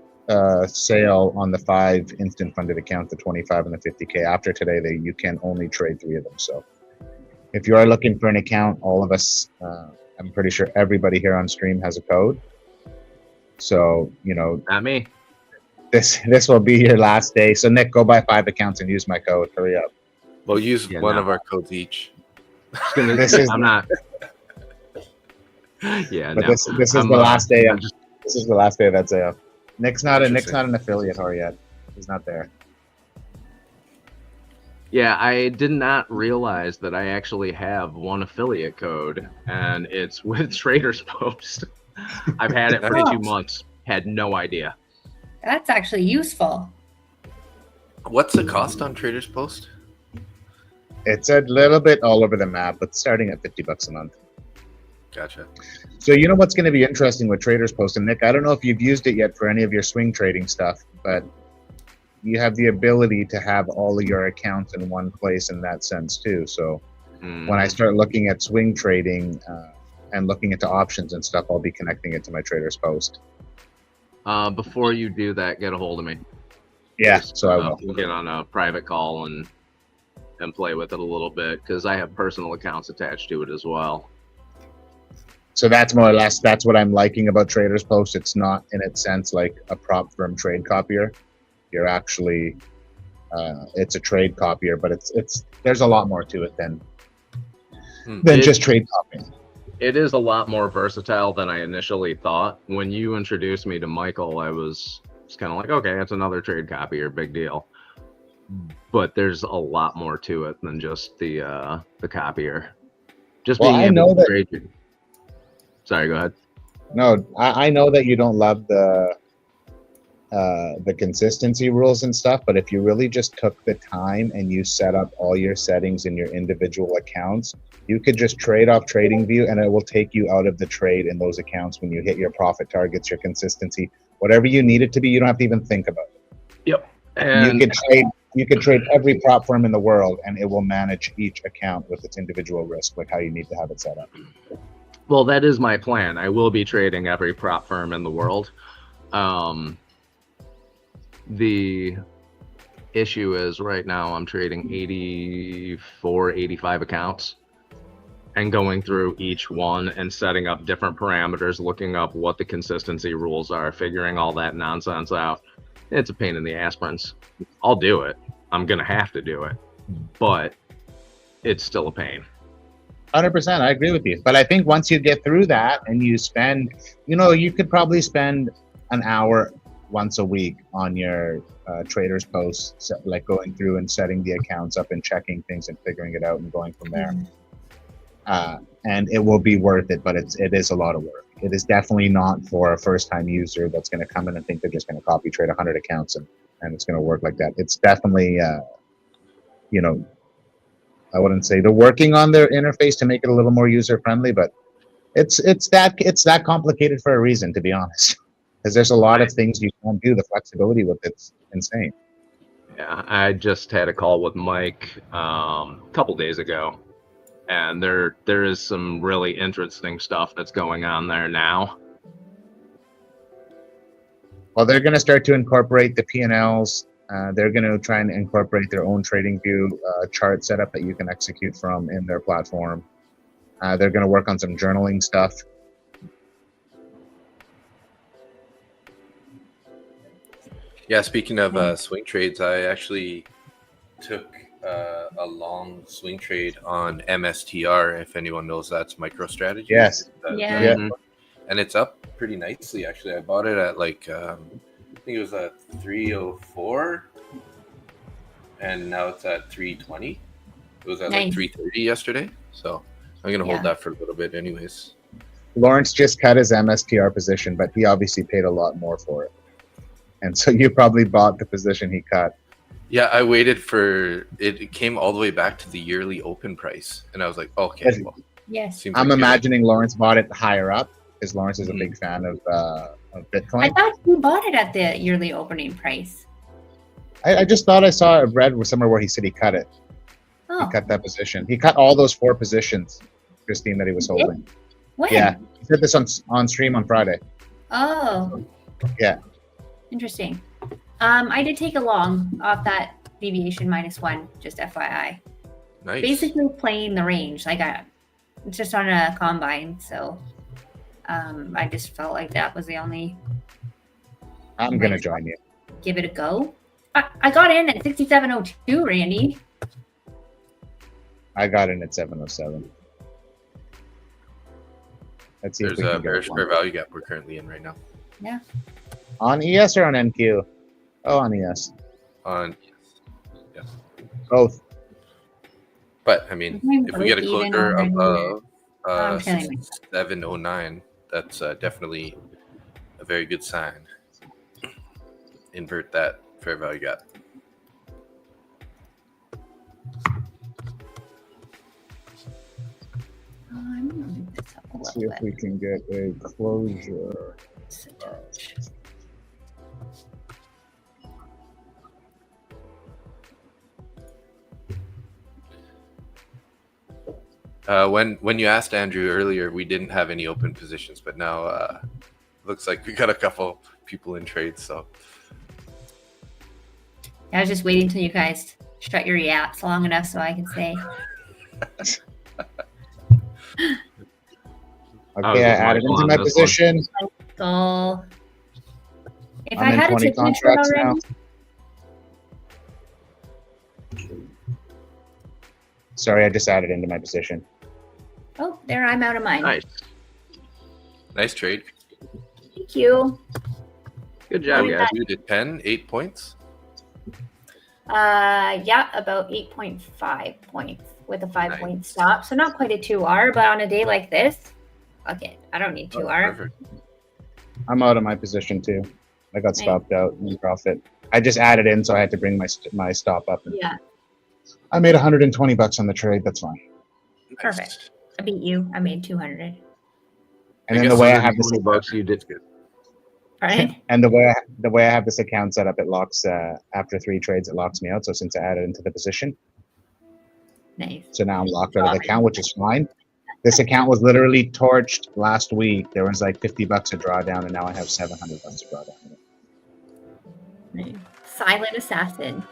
sale on the 5 instant funded accounts, the 25 and the 50K. After today, you can only trade 3 of them. So if you are looking for an account, all of us, I'm pretty sure everybody here on stream has a code. So, Not me. This will be your last day. So Nick, go buy 5 accounts and use my code. Hurry up. We'll use one of our codes each. I'm not. Yeah, but no. this is the last day. This is the last day of that sale. Nick's not an affiliate or yet. He's not there. Yeah, I did not realize that I actually have one affiliate code, and it's with Traders Post. I've had it for 2 months. Had no idea. That's actually useful. What's the cost on Traders Post? It's a little bit all over the map, but starting at $50 a month. Gotcha. So you know what's going to be interesting with Traders Post, and Nick, I don't know if you've used it yet for any of your swing trading stuff, but you have the ability to have all of your accounts in one place in that sense too. So when I start looking at swing trading and looking into options and stuff, I'll be connecting it to my Traders Post. Before you do that, get a hold of me. Yeah, so I will. We'll get on a private call and play with it a little bit, because I have personal accounts attached to it as well. So that's more or less, that's what I'm liking about Traders Post. It's not in its sense like a prop firm trade copier. You're actually, it's a trade copier, but it's there's a lot more to it than just trade copying. It is a lot more versatile than I initially thought. When you introduced me to Michael, I was kind of like, okay, it's another trade copier, big deal. But there's a lot more to it than just the copier. Just being able to trade. Sorry, go ahead. No, I know that you don't love the consistency rules and stuff, but if you really just took the time and you set up all your settings in your individual accounts, you could just trade off TradingView and it will take you out of the trade in those accounts when you hit your profit targets, your consistency, whatever you need it to be. You don't have to even think about it. Yep. And you could trade every prop firm in the world and it will manage each account with its individual risk, like how you need to have it set up. Well, that is my plan. I will be trading every prop firm in the world. The issue is right now I'm trading 84, 85 accounts and going through each one and setting up different parameters, looking up what the consistency rules are, figuring all that nonsense out. It's a pain in the ass, Prince. I'll do it. I'm going to have to do it, but it's still a pain. 100%. I agree with you. But I think once you get through that and you spend, you could probably spend an hour once a week on your Traders Post, like going through and setting the accounts up and checking things and figuring it out and going from there. And it will be worth it, but it is a lot of work. It is definitely not for a first-time user that's going to come in and think they're just going to copy trade 100 accounts and it's going to work like that. It's definitely, I wouldn't say they're working on their interface to make it a little more user-friendly, but it's that complicated for a reason, to be honest. Because there's a lot of things you can't do. The flexibility with it's insane. Yeah, I just had a call with Mike a couple days ago, and there is some really interesting stuff that's going on there now. Well, they're going to start to incorporate the P&Ls. They're going to try and incorporate their own trading view chart setup that you can execute from in their platform. They're going to work on some journaling stuff. Yeah, speaking of swing trades, I actually took a long swing trade on MSTR. If anyone knows, that's MicroStrategy. Yes. Yeah. And it's up pretty nicely, actually. I bought it at like I think it was at 304, and now it's at 320. It was at like 330 yesterday, so I'm gonna hold that for a little bit, anyways. Lawrence just cut his MSTR position, but he obviously paid a lot more for it, and so you probably bought the position he cut. Yeah, I waited for it. It came all the way back to the yearly open price, and I was like, okay, well, yes. I'm imagining Lawrence bought it higher up because Lawrence is a big fan of Bitcoin. I thought you bought it at the yearly opening price. I just thought I saw it read somewhere where he said he cut it. Oh. He cut that position. He cut all those 4 positions, Christine, that he was holding. When? Yeah, he said this on stream on Friday. Oh. Yeah. Interesting. I did take a long off that deviation -1, just FYI. Nice. Basically playing the range. Like it's just on a combine, so I just felt like that was the only. I'm gonna join you. Give it a go. I got in at 67.02, Randy. I got in at 707. Let's see. There's a bearish fair value gap we're currently in right now. Yeah. On ES or on NQ? Oh, on ES. On yes. Both. But I mean, if we get a closure above 709, that's definitely a very good sign. Invert that fair value gap. Let's see if we can get a closure. When you asked Andrew earlier, we didn't have any open positions, but now looks like we got a couple people in trades. So I was just waiting until you guys shut your yaps long enough so I can say. Okay, I added into my position. So if I'm I had in a 20 tip contracts now. Sorry, I just added into my position. Oh, there, I'm out of mine. Nice trade. Thank you. Good job, guys. You did 8 points. Yeah, about 8.5 points with a 5-point stop. So not quite a 2R, but on a day like this, fuck it. I don't need 2R. Perfect. I'm out of my position too. I got stopped out in profit. I just added in, so I had to bring my stop up. Yeah. I made $120 on the trade. That's fine. Perfect. I beat you. I made 200. And then the way I have this $20 you did good. Right. And the way I have this account set up, it locks after 3 trades, it locks me out. So since I added into the position, Nice. so now I'm locked out of the account, which is fine. This account was literally torched last week. There was like $50 a drawdown, and now I have $700 a drawdown. Nice. Silent assassin.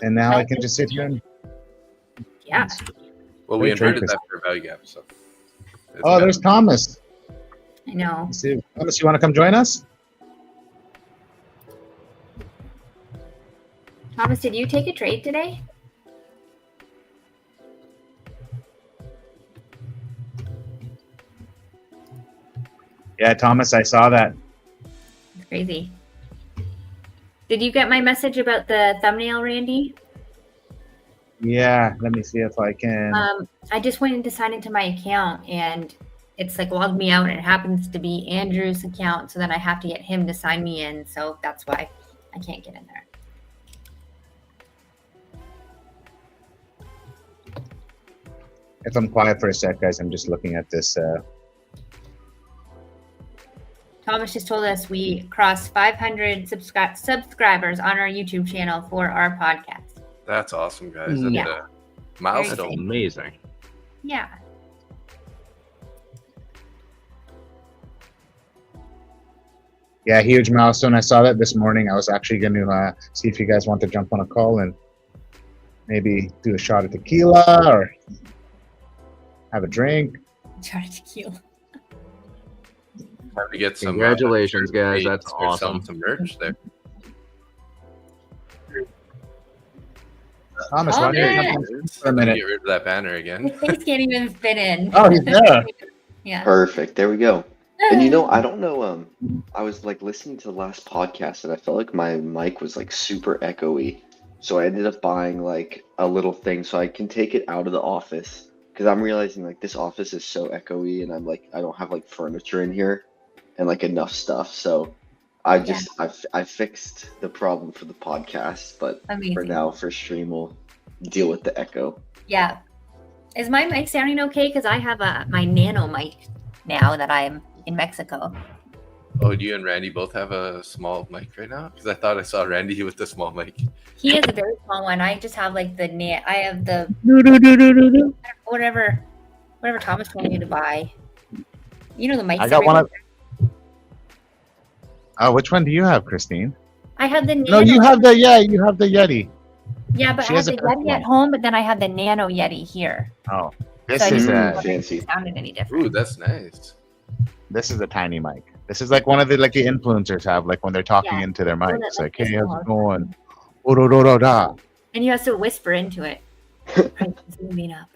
And now I can just sit here and. Yeah. Well, we inverted that fair value gap. So. Oh, there's Thomas. I know. Let's see. Thomas, you want to come join us? Thomas, did you take a trade today? Yeah, Thomas, I saw that. It's crazy. Did you get my message about the thumbnail, Randy? Yeah, let me see if I can. I just went in to sign into my account, and it's like logged me out, and it happens to be Andrew's account, so then I have to get him to sign me in, so that's why I can't get in there. If I'm quiet for a sec, guys, I'm just looking at this. Thomas just told us we crossed 500 subscribers on our YouTube channel for our podcast. That's awesome, guys. That's Yeah. a milestone. Amazing. Yeah. Yeah, huge milestone. I saw that this morning. I was actually going to see if you guys want to jump on a call and maybe do a shot of tequila or have a drink. Shot of tequila. Time to get some. Congratulations, guys. That's start selling awesome. Some merch there. Thomas, Oh, why don't you yeah. jump in for a minute? Get rid of that banner again. His face can't even fit in. Oh, he's there. Yeah. Perfect. There we go. And I don't know, I was like listening to the last podcast and I felt like my mic was like super echoey. So I ended up buying like a little thing so I can take it out of the office because I'm realizing like this office is so echoey and I'm like, I don't have like furniture in here and like enough stuff. So I fixed the problem for the podcast, but Amazing. for now, for stream, we'll deal with the echo. Yeah. Is my mic sounding okay? Because I have my nano mic now that I'm in Mexico. Oh, do you and Randy both have a small mic right now? Because I thought I saw Randy with the small mic. He has a very small one. I just have like I have the whatever Thomas told me to buy. You know the mic. I got one of. Oh, which one do you have, Christine? I have the nano. No, you have the Yeti. Yeah, but She I have has the a purple Yeti one. at home, but then I have the nano Yeti here. Oh, this So I is didn't know a if fancy. it sounded any different. Ooh, that's nice. tiny mic. This is like one of the the influencers have like when they're talking Yeah. into their that, mics, like, like, hey, this how's it small. going? Oh-do-do-do-da. And you have to whisper into it. Price is moving up.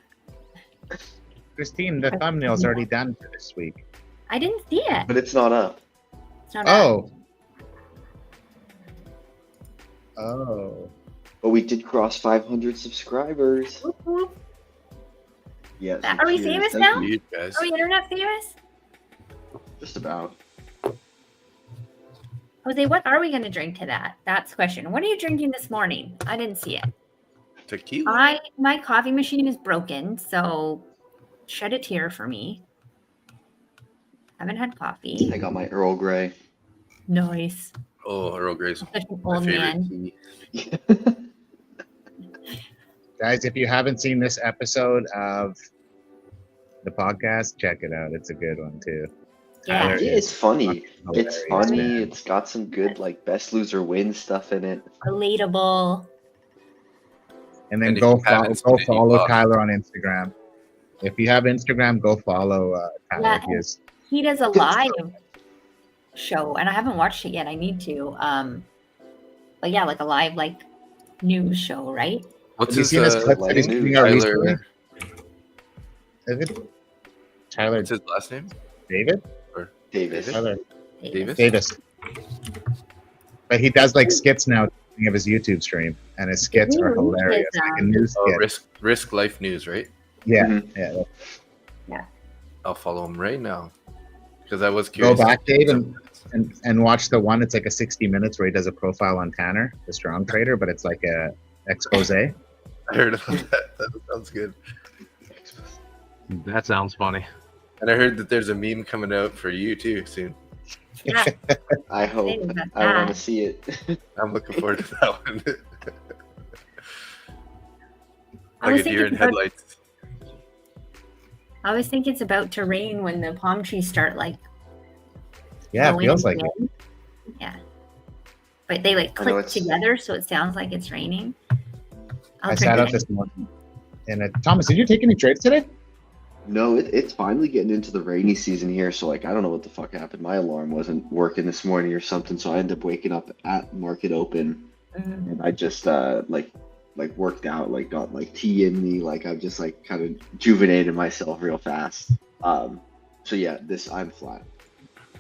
Christine, the thumbnail's already done for this week. I didn't see it. But it's not up. It's not up. Oh. But we did cross 500 subscribers. Whoop, whoop. Yeah. so Are we cheers. famous Thank now? you. You guys. Are we internet famous? Just about. Jose, what are we going to drink to that? That's the question. What are you drinking this morning? I didn't see it. Tequila. My coffee machine is broken, so shed a tear for me. Haven't had coffee. I got my Earl Grey. Nice. Oh, Earl Grey's Such an my old favorite man. tea. Guys, if you haven't seen this episode of the podcast, check it out. It's a good one too. Yeah. Tyler Yeah, is it's funny. It's hilarious, funny. man. It's got some good like best loser wins stuff in it. Relatable. And then And if go you haven't follow, seen it, you follow lost. Tyler on Instagram. If you have Instagram, go follow Tyler. Yeah. He is He does a live show, and I haven't watched it yet. I need to. But yeah, like a live news show, right? What's Have you his seen his clips that he's news? putting out recently? Tyler? Is it Tyler What's his last name? David? Davis. Tyler Davis? Davis. But he does skits now of his YouTube stream, and his skits are Ooh, hilarious. his, Like a news Oh, skit. Risk Life News, right? Yeah, Mhm. yeah. I'll follow him right now because I was Go curious. back, Dave, and watch the one. It's like a 60 minutes where he does a profile on Tanner, the strong trader, but it's like a expose. I heard about that. That sounds good. That sounds funny. And I heard that there's a meme coming out for you too soon. Yeah. I hope. Think about I want to that. see it. I'm looking forward to that one. I was Like a deer in thinking about- headlights. Oh, I always think it's about to rain when the palm trees start Yeah, it blowing feels in like the it. wind. Yeah. But they I know click it's- together, so it sounds like it's raining. I'll I drink sat it. up this morning. And Thomas, did you take any trades today? No, it's finally getting into the rainy season here. So I don't know what the fuck happened. My alarm wasn't working this morning or something. So I ended up waking up at market open, Mhm. and I just worked out, got tea in me, I've just kind of juvenated myself real fast. So yeah, I'm flat.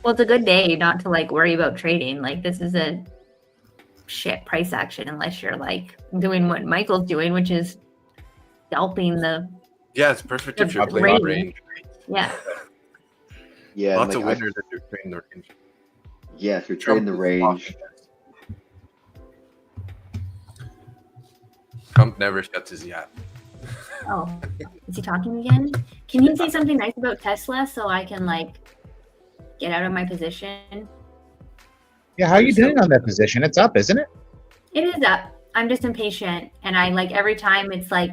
Well, it's a good day not to worry about trading. This is a shit price action unless you're doing what Michael's doing, which is scalping the Yeah, it's perfect if you're It's playing raining. range. yeah. Yeah, and, Lots of I- winners if you're playing the range. yeah, if you're trading the range, Trump never shuts his yap. Oh, is he talking again? Can he say something nice about Tesla so I can get out of my position. Yeah, how are you doing on that position? It's up, isn't it? It is up. I'm just impatient, and I like every time it's like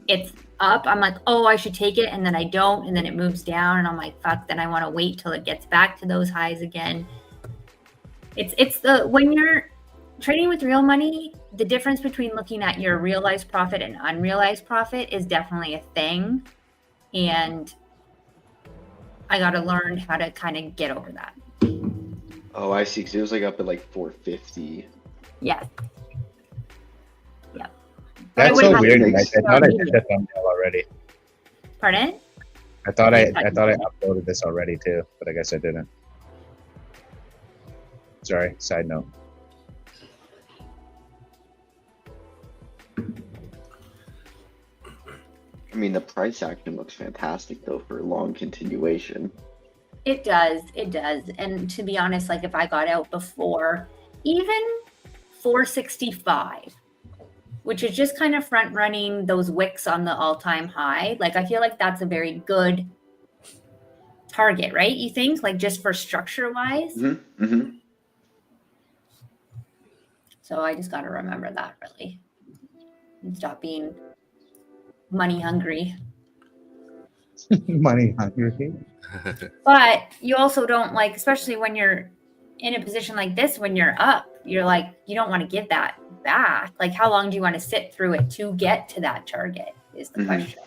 it's up, I'm like, oh, I should take it, and then I don't, and then it moves down, and I'm like, fuck. Then I want to wait till it gets back to those highs again. It's the when you're trading with real money, the difference between looking at your realized profit and unrealized profit is definitely a thing, and I got to learn how to kind of get over that. Oh, I see. Because it was like up at like 450. Yes. That's so weird. to I thought I did the thumbnail already. Pardon? I thought I uploaded this already too, but I guess I didn't. Sorry, side note. I mean, the price action looks fantastic though for a long continuation. It does. And to be honest, like if I got out before even 465, which is just kind of front running those wicks on the all-time high, like I feel like that's a very good target, right? You think, like just for structure wise? Mm-hmm. Mm-hmm. So I just got to remember that really and stop being money hungry. Money hungry. But you also don't like, especially when you're in a position like this, when you're up, you're like, you don't want to give that back. Like, how long do you want to sit through it to get to that target is the question.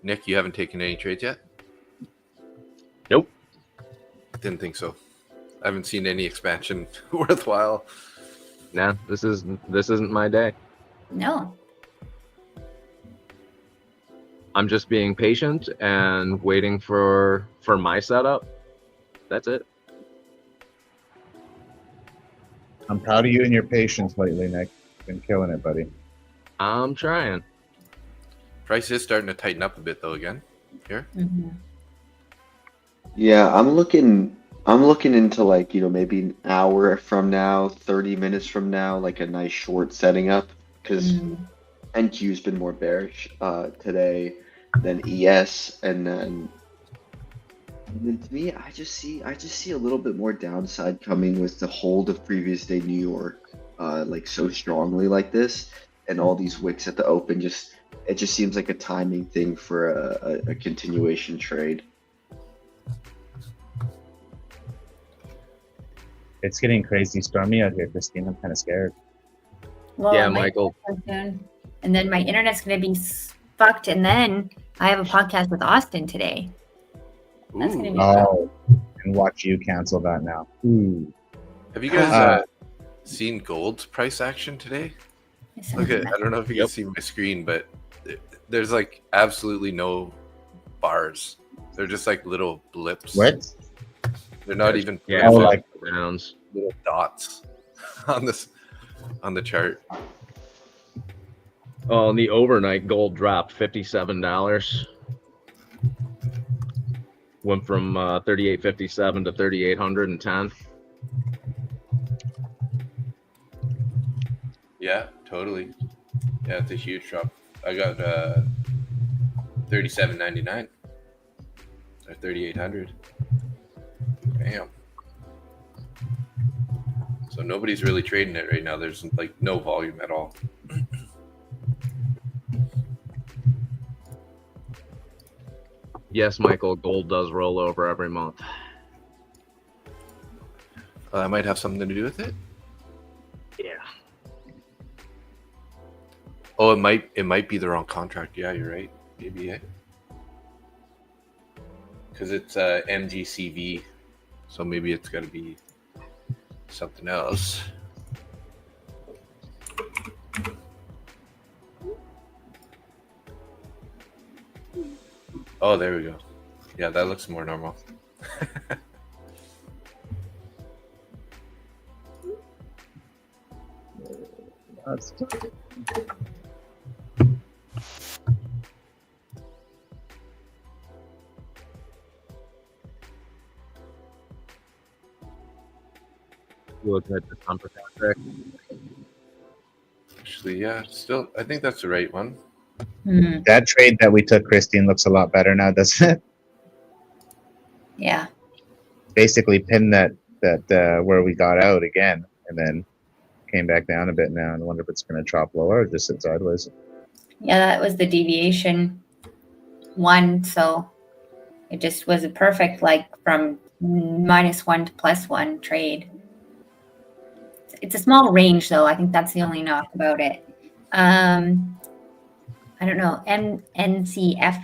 Nick, you haven't taken any trades yet? Nope. Didn't think so. I haven't seen any expansion worthwhile. Nah, this isn't my day. No. I'm just being patient and waiting for my setup. That's it. I'm proud of you and your patience lately, Nick. Been killing it, buddy. I'm trying. Price is starting to tighten up a bit though again. Here. Mm-hmm. Yeah, I'm looking into like, maybe an hour from now, 30 minutes from now, like a nice short setting up because NQ's been more bearish today than ES, and then to me, I just see a little bit more downside coming with the hold of previous day New York, like so strongly like this, and all these wicks at the open. It just seems like a timing thing for a continuation trade. It's getting crazy stormy out here, Christine. I'm kind of scared. Well, Yeah, Michael. Soon. And then my internet's going to be fucked. And then I have a podcast with Austin today. That's going to be fun. And watch you cancel that now. Ooh. Have you guys seen gold's price action today? Look at, I don't know if you can see my screen, but there's like absolutely no bars. They're just like little blips. What? They're not even like rounds, little dots on the chart. Oh, and the overnight gold dropped $57. Went from 38.57 to 3810. Yeah, totally. Yeah, it's a huge drop. I got 37.99 or 3800. Damn. So nobody's really trading it right now. There's like no volume at all. Yes, Michael, gold does roll over every month. That might have something to do with it. Yeah. Oh, it might be the wrong contract. Yeah, you're right. Maybe because it's MGCV, so maybe it's got to be something else. Oh, there we go. Yeah, that looks more normal. Look at the number contract. Actually, yeah, still, I think that's the right one. That trade that we took, Christine, looks a lot better now, doesn't it? Yeah. Basically pinned that where we got out again, and then came back down a bit now. And I wonder if it's going to chop lower or just sit sideways. Yeah, that was the deviation one. So it just was a perfect, like, from -1 to +1 trade. It's a small range, though. I think that's the only knock about it. I don't know. NCFMWM.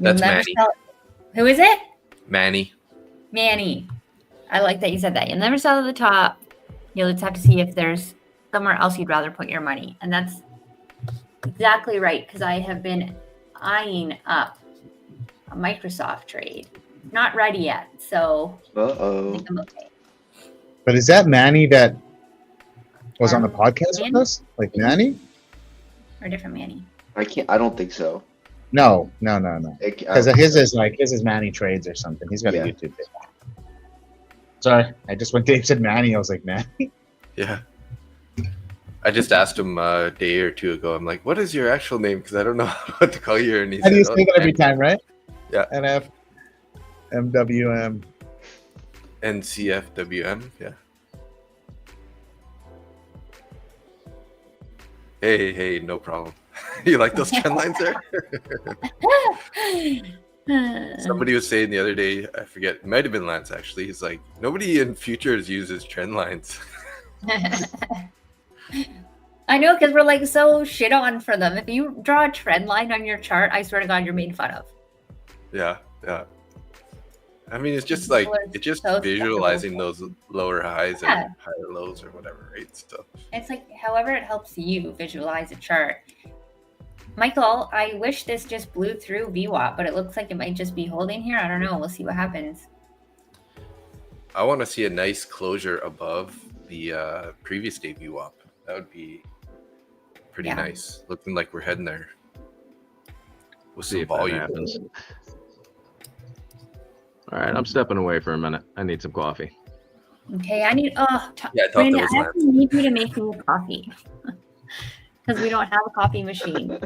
That's Manny. Who is it? Manny. Manny. I like that you said that. You'll never sell at the top. You'll just have to see if there's somewhere else you'd rather put your money. And that's exactly right, because I have been eyeing up a Microsoft trade. Not ready yet, so I think I'm okay. But is that Manny that was on the podcast with us? Like Manny? Or a different Manny? I don't think so. No. Because his is Manny Trades or something. He's got a YouTube page. Sorry, when Dave said Manny, I was like, Manny? Yeah. I just asked him a day or two ago. I'm like, what is your actual name? Because I don't know what to call you. And he How do you said, say that every time, right? Yeah. NF, MWM. NCFWM. Yeah. Hey, no problem. You like those trend lines there? Somebody was saying the other day, I forget, it might have been Lance actually. He's like, nobody in futures uses trend lines. I know, because we're like so shit on for them. If you draw a trend line on your chart, I swear to God, you're made fun of. Yeah. I mean, it's just like, it's just so visualizing those lower highs and higher lows or whatever, right? So it's like, however it helps you visualize a chart. Michael, I wish this just blew through VWAP, but it looks like it might just be holding here. I don't know. We'll see what happens. I want to see a nice closure above the previous day VWAP. That would be pretty nice. Looking like we're heading there. We'll see if volume happens. All right, I'm stepping away for a minute. I need some coffee. Okay, I need. Brandon, I actually need you to make me coffee because we don't have a coffee machine.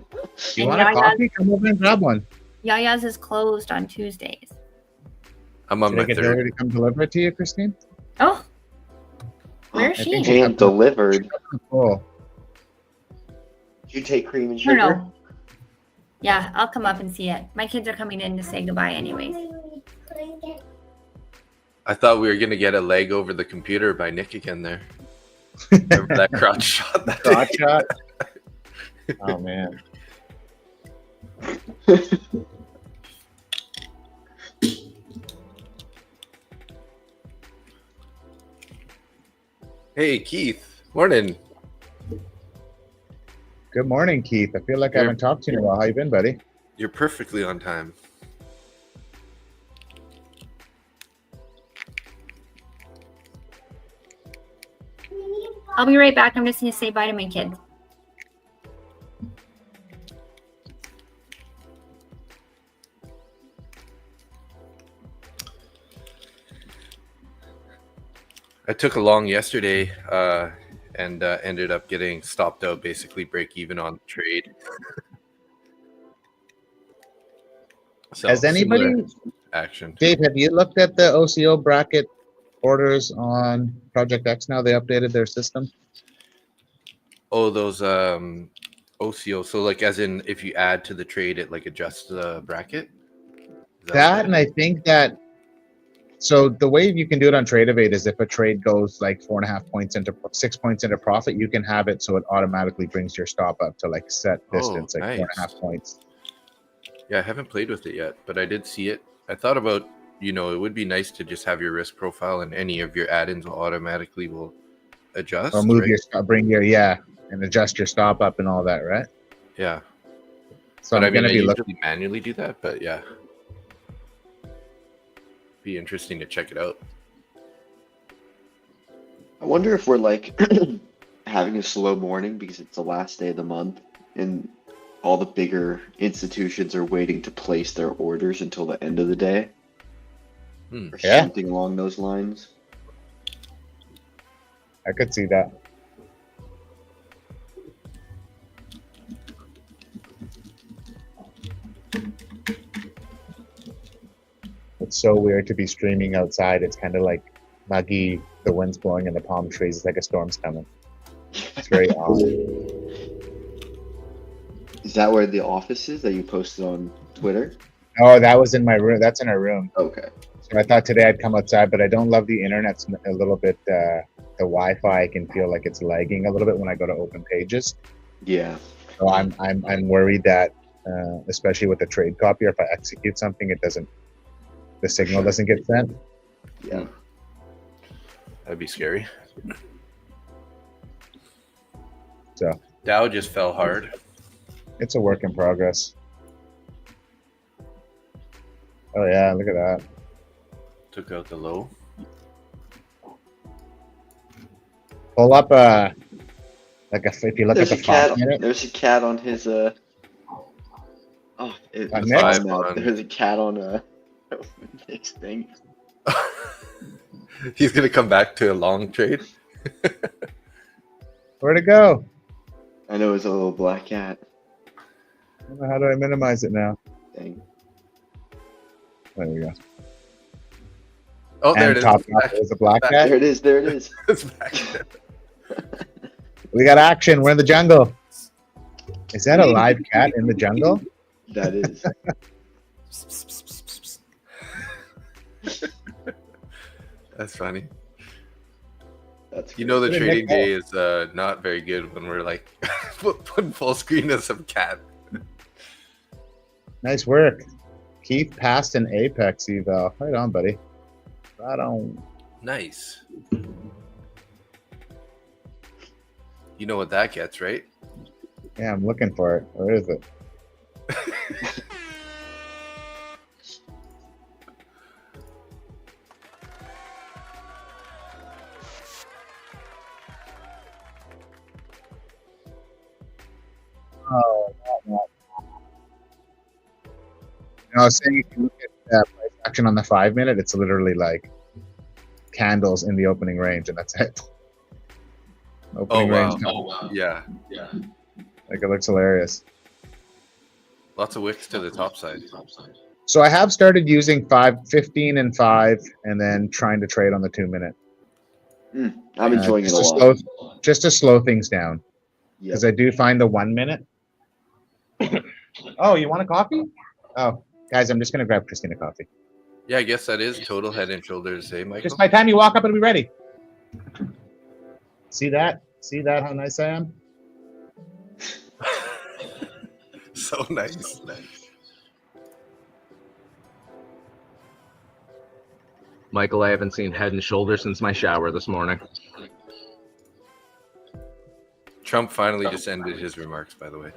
You want a coffee? Come over and grab one. Yaya's is closed on Tuesdays. I'm on my third. To come deliver it to you, Christine? Oh, where is she? Hand delivered. Oh. Did you take cream and sugar? No. Yeah, I'll come up and see it. My kids are coming in to say goodbye anyways. I thought we were going to get a leg over the computer by Nick again there. Remember that crotch shot? Crotch shot? Oh, man. Hey, Keith. Morning. Good morning, Keith. I feel like I haven't talked to you in a while. How you been, buddy? You're perfectly on time. I'll be right back. I'm just going to say bye to my kids. I took a long yesterday and ended up getting stopped out, basically break even on the trade. So, has anybody, action? Dave, have you looked at the OCO bracket orders on Project X now? They updated their system. Oh, those OCO. So like as in if you add to the trade, it like adjusts the bracket? That and I think that, so the way you can do it on Tradeovate is if a trade goes like 4.5 points into 6 points into profit, you can have it so it automatically brings your stop up to like set distance, like nice. 4.5 points. Yeah, I haven't played with it yet, but I did see it. I thought about, it would be nice to just have your risk profile and any of your add-ins automatically will adjust. Or move your stop, and adjust your stop up and all that, right? Yeah. So but I'm going to be looking manually do that, but yeah. Be interesting to check it out. I wonder if we're like having a slow morning because it's the last day of the month and all the bigger institutions are waiting to place their orders until the end of the day. Or something along those lines. I could see that. It's so weird to be streaming outside. It's kind of like muggy. The wind's blowing in the palm trees. It's like a storm's coming. It's very odd. Is that where the office is that you posted on Twitter? Oh, that was in my room. That's in our room. Okay. So I thought today I'd come outside, but I don't love the internet's a little bit. The Wi-Fi, I can feel like it's lagging a little bit when I go to open pages. Yeah. So I'm worried that, especially with the trade copier, if I execute something, the signal doesn't get sent. Yeah. That'd be scary. So Dow just fell hard. it's a work in progress. Oh yeah, look at that. Took out the low. Pull up if you look There's at a the cat. 5 minute. There's a cat on his On it's Nick's? on that. There's a cat on Nick's thing. He's gonna come back to a long trade. Where'd it go? I know it's a little black cat. How do I minimize it now? Dang. There we go. Oh, there And it is. top It's back. is a black Back. cat. There it is. There it is. It's back. We got action. We're in the jungle. Is that a live cat in the jungle? That is. That's funny. That's You know the Good trading Nick. day is not very good when we're like putting full screen of some cat. Nice work. Keith passed an Apex eval. Right on, buddy. Right on. Nice. You know what that gets, right? Yeah, I'm looking for it. Where is it? Oh, no. I was saying if you look at price action on the 5 minute, it's literally like candles in the opening range, and that's it. Opening range. Yeah. Like it looks hilarious. Lots of wicks to the top side. So I have started using 15 and 5, and then trying to trade on the 2 minute. I'm enjoying it a just lot. Just to slow things down, Yep. because I do find the 1 minute. Oh, you want a coffee? Oh, guys, I'm just gonna grab Christina coffee. Yeah, I guess that is total head and shoulders, eh, Michael? Just by the time you walk up, it'll be ready. See that? See that? How nice I am. So nice. Michael, I haven't seen Head and Shoulders since my shower this morning. Trump finally just ended his remarks, by the way.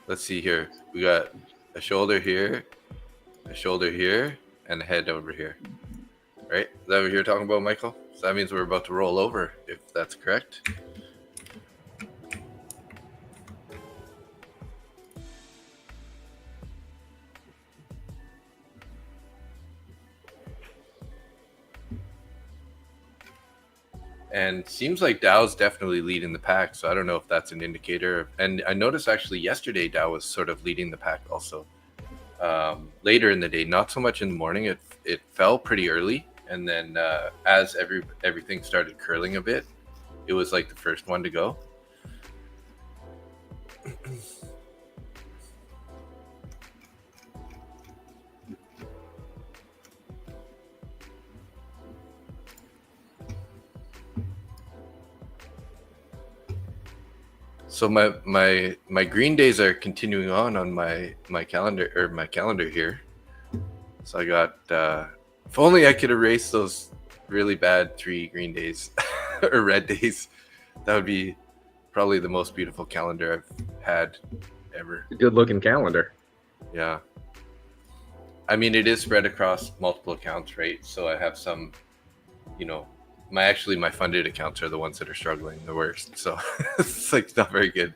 Let's see here. We got a shoulder here, and a head over here. Right? Is that what you're talking about, Michael? So that means we're about to roll over, if that's correct. And seems like Dow's definitely leading the pack, so I don't know if that's an indicator. And I noticed actually yesterday Dow was sort of leading the pack also. Later in the day, not so much in the morning. It fell pretty early, and then as everything started curling a bit, it was like the first one to go. So my green days are continuing on my calendar here. So I got if only I could erase those really bad 3 green days or red days, that would be probably the most beautiful calendar I've had ever. Good looking calendar. Yeah. I mean, it is spread across multiple accounts, right? So I have some, my funded accounts are the ones that are struggling the worst. So it's like not very good.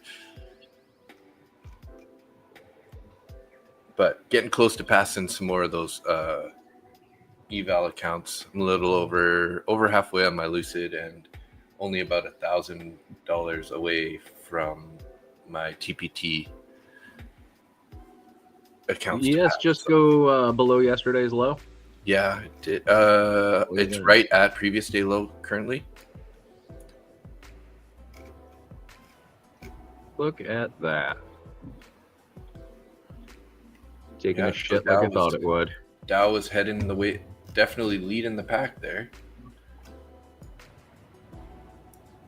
But getting close to passing some more of those eval accounts. I'm a little over halfway on my Lucid and only about $1,000 away from my TPT. accounts. Yes, just go below yesterday's low. Yeah, it did. you It's got? right at previous day low currently. Look at that. Taking Yeah, a shit so like I Dow thought was- it would. Dow was heading the way, definitely leading the pack there.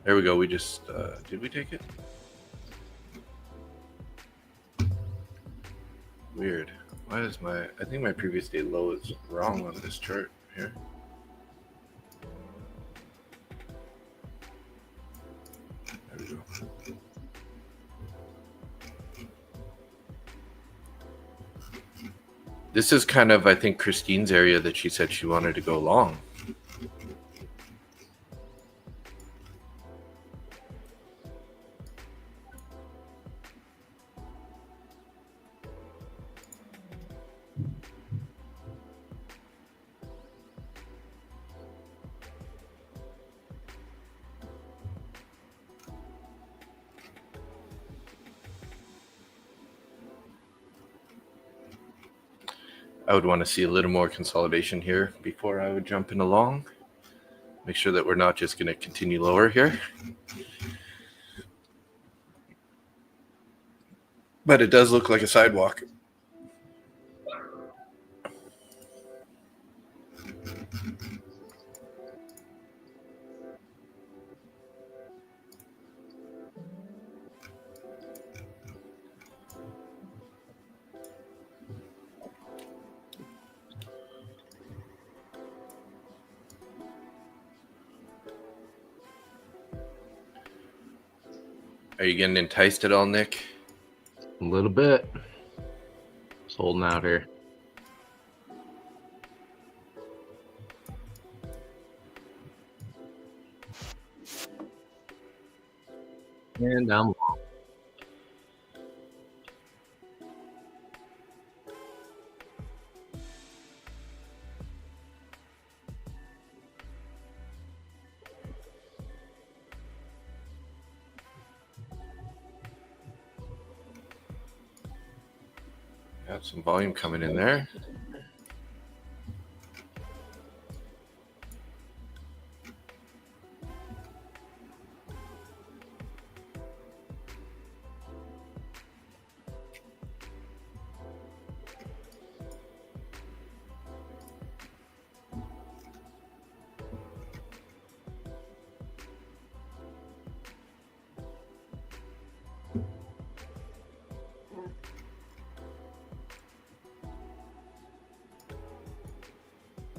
There we go. We just did we take it? Weird. Why is I think my previous day low is wrong on this chart here. There we go. This is kind of, I think, Christine's area that she said she wanted to go long. I would want to see a little more consolidation here before I would jump in along. Make sure that we're not just going to continue lower here. But it does look like a sidewalk. Are you getting enticed at all, Nick? A little bit. Just holding out here. And down long. Got some volume coming in there.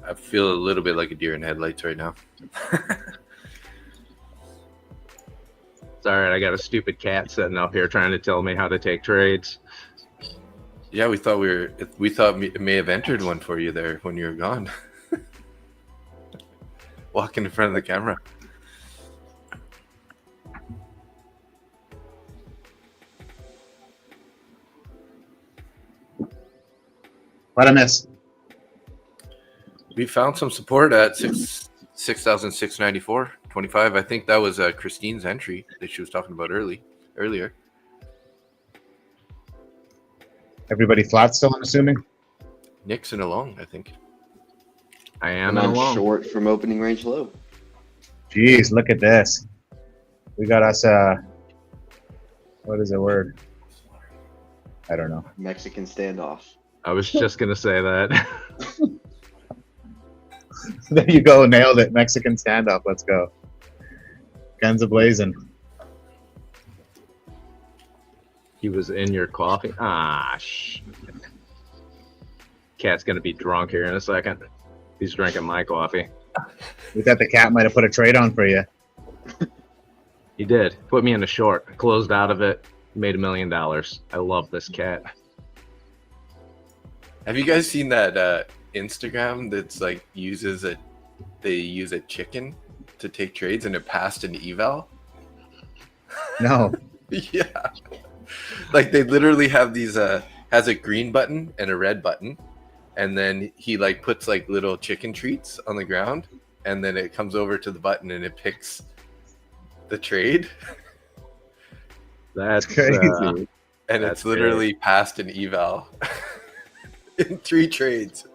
I feel a little bit like a deer in headlights right now. It's all right. I got a stupid cat sitting up here trying to tell me how to take trades. Yeah, we thought it may have entered one for you there when you were gone. Walking in front of the camera. What I miss? We found some support at 6,694.25. I think that was Christine's entry that she was talking about earlier. Everybody flat still, I'm assuming? Nixon along, I think. I am And I'm along. short from opening range low. Jeez, look at this. We got us, what is the word? I don't know. Mexican standoff. I was just gonna say that. There you go, nailed it. Mexican standoff, let's go. Guns a-blazing. He was in your coffee. Shh. Cat's gonna be drunk here in a second. He's drinking my coffee. We thought the cat might have put a trade on for you. He did. Put me in a short. Closed out of it. Made $1 million. I love this cat. Have you guys seen that Instagram that's like they use a chicken to take trades and it passed an eval? No. Yeah. Like they literally have these has a green button and a red button, and then he like puts like little chicken treats on the ground, and then it comes over to the button and it picks the trade. That's crazy. And That's it's literally past an eval. in 3 trades.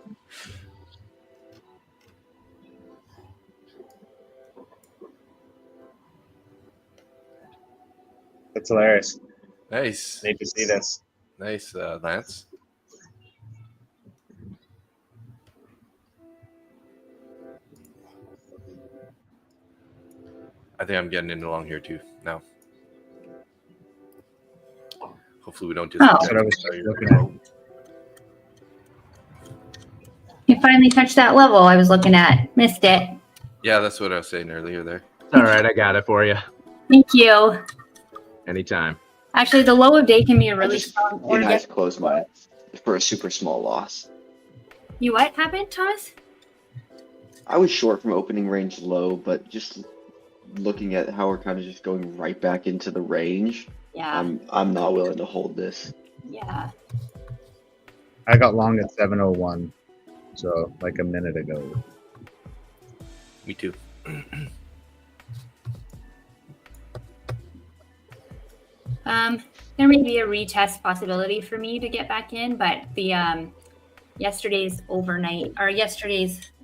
That's hilarious. Nice. Need to see this. Nice, Lance. I think I'm getting in along here too now. Hopefully we don't just. Oh. That's what I was looking at. You finally touched that level I was looking at. Missed it. Yeah, that's what I was saying earlier there. All right, I got it for you. Thank you. Anytime. Actually, the low of day can be a really just strong You order. guys closed mine for a super small loss. You what happened, Thomas? I was short from opening range low, but just looking at how we're kind of just going right back into the range, Yeah. I'm not willing to hold this. Yeah. I got long at 7:01, so like a minute ago. Me too. There may be a retest possibility for me to get back in, but the yesterday's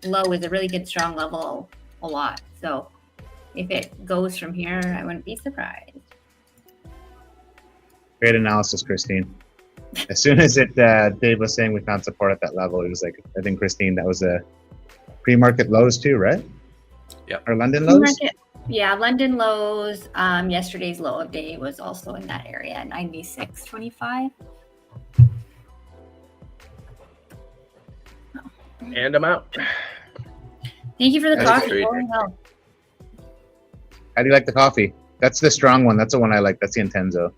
low is a really good strong level a lot. So if it goes from here, I wouldn't be surprised. Great analysis, Christine. As soon as Dave was saying we found support at that level, it was like, I think, Christine, that was a pre-market lows too, right? Yeah. Or London lows? Yeah, London lows. Yesterday's low of day was also in that area, 96.25. And I'm out. Thank you for the Nice coffee. trade. Oh, no. How do you like the coffee? That's the strong one. That's the one I like. That's the Intenso.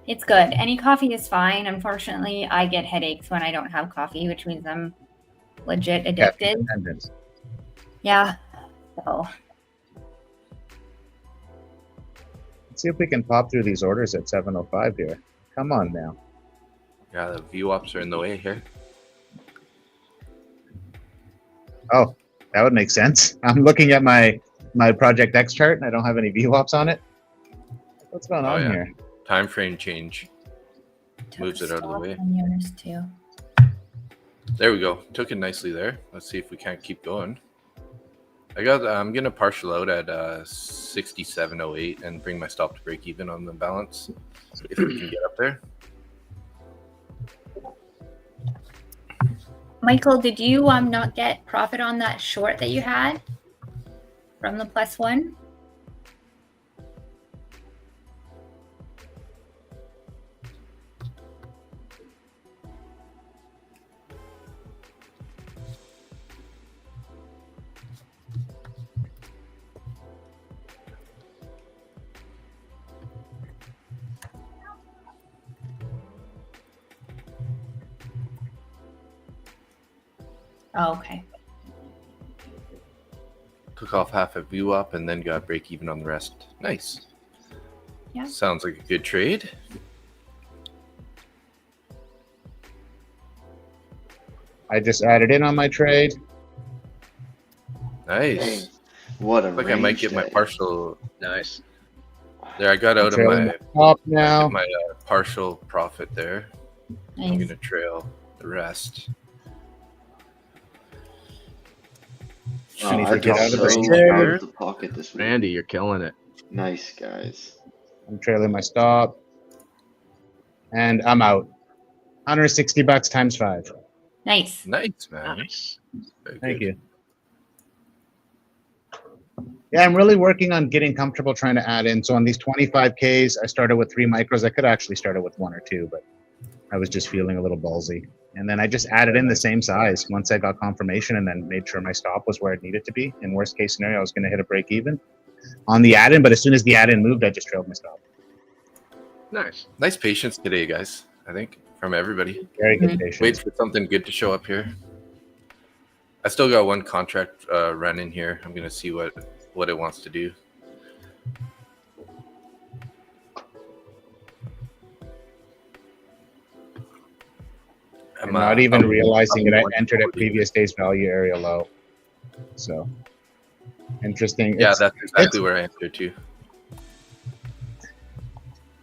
It's good. Any coffee is fine. Unfortunately, I get headaches when I don't have coffee, which means I'm legit addicted. Caffeine dependent. Yeah. So Let's see if we can pop through these orders at 7:05 here. Come on now. Yeah, the VWAPs are in the way here. Oh, that would make sense. I'm looking at my Project X chart and I don't have any VWAPs on it. What's going on yeah. here? Time frame change. Moves it out of the way. on yours too. There we go. Took it nicely there. Let's see if we can't keep going. I'm gonna partial out at 67.08 and bring my stop to break even on the balance if we can get up there. Michael, did you not get profit on that short that you had from the +1? Oh, okay. Took off half a VWAP and then got break even on the rest. Nice. Yeah. Sounds like a good trade. I just added in on my trade. Nice. Dang, what a Looks like I might range get my day. partial. Nice. There, I got out of Trailing my top now. partial profit there. I'm Nice. gonna trail the rest. I need I to get dropped out of so this much chair. out of the pocket this week. Randy, you're killing it. Nice, guys. I'm trailing my stop. And I'm out. $160 times 5. Nice. Nice, man. Nice. Very Thank good. you. Yeah, I'm really working on getting comfortable trying to add in. So on these 25Ks, I started with 3 micros. I could have actually started with 1 or 2, but I was just feeling a little ballsy. And then I just added in the same size once I got confirmation and then made sure my stop was where it needed to be. In worst case scenario, I was going to hit a break even on the add-in, but as soon as the add-in moved, I just trailed my stop. Nice. Nice patience today, guys. I think from everybody. Very good Mhm. patience. Wait for something good to show up here. I still got one contract run in here. I'm gonna see what it wants to do. I'm not even realizing that I entered at 140. previous day's value area low. So interesting. Yeah, It's- that's exactly where I entered too.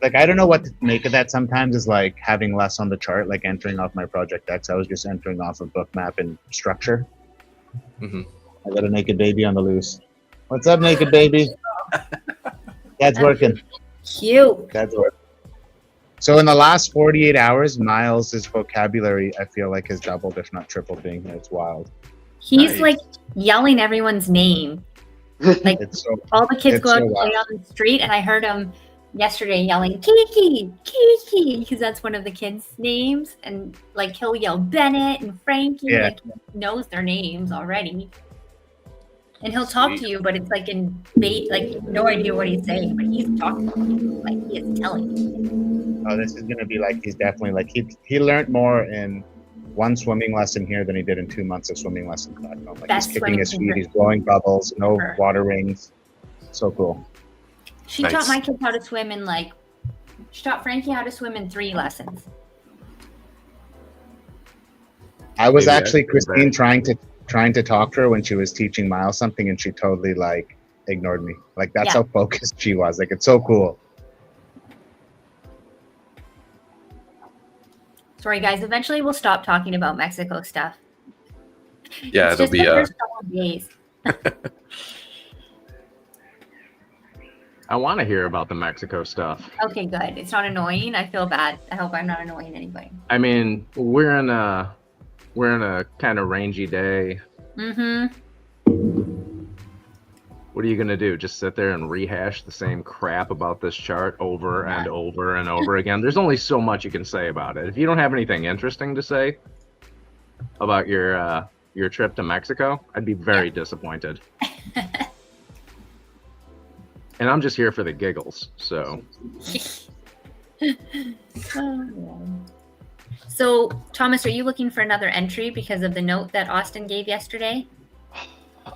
like I don't know what to make of that. Sometimes is like having less on the chart, like entering off my project X. I was just entering off of bookmap and structure. Mhm. I got a naked baby on the loose. What's up, naked baby? Dad's working. Cute. Dad's working. So in the last 48 hours, Miles' vocabulary, I feel like, has doubled, if not tripled, being here. It's wild. He's Nice. like yelling everyone's name. Like It's so all the kids it's go out so and play wild. on the street, and I heard him yesterday yelling Kiki, Kiki, because that's one of the kids' names, and like he'll yell Bennett and Frankie, Yeah. like he knows their names already. And he'll talk Sweet. to you, but it's like in bait, like you have no idea what he's saying, but he's talking to you, like he is telling you. Oh, this is gonna be like he's definitely like he learned more in one swimming lesson here than he did in 2 months of swimming lessons back home. Like Best he's kicking swimming his feet, teacher he's blowing bubbles, no ever. water rings. So cool. She Nice. taught my kids how to swim in she taught Frankie how to swim in 3 lessons. I was Maybe I actually should do Christine that. trying to talk to her when she was teaching Miles something, and she totally like ignored me. Like that's Yeah. how focused she was. Like it's so cool. Sorry, guys. Eventually, we'll stop talking about Mexico stuff. Yeah, It's it'll just be the first couple of days. I want to hear about the Mexico stuff. Okay, good. It's not annoying. I feel bad. I hope I'm not annoying anybody. I mean, we're in a kind of rangy day. Mm-hmm. What are you gonna do? Just sit there and rehash the same crap about this chart over and over and over again? There's only so much you can say about it. If you don't have anything interesting to say about your trip to Mexico, I'd be very disappointed. And I'm just here for the giggles. So So, Thomas, are you looking for another entry because of the note that Austin gave yesterday?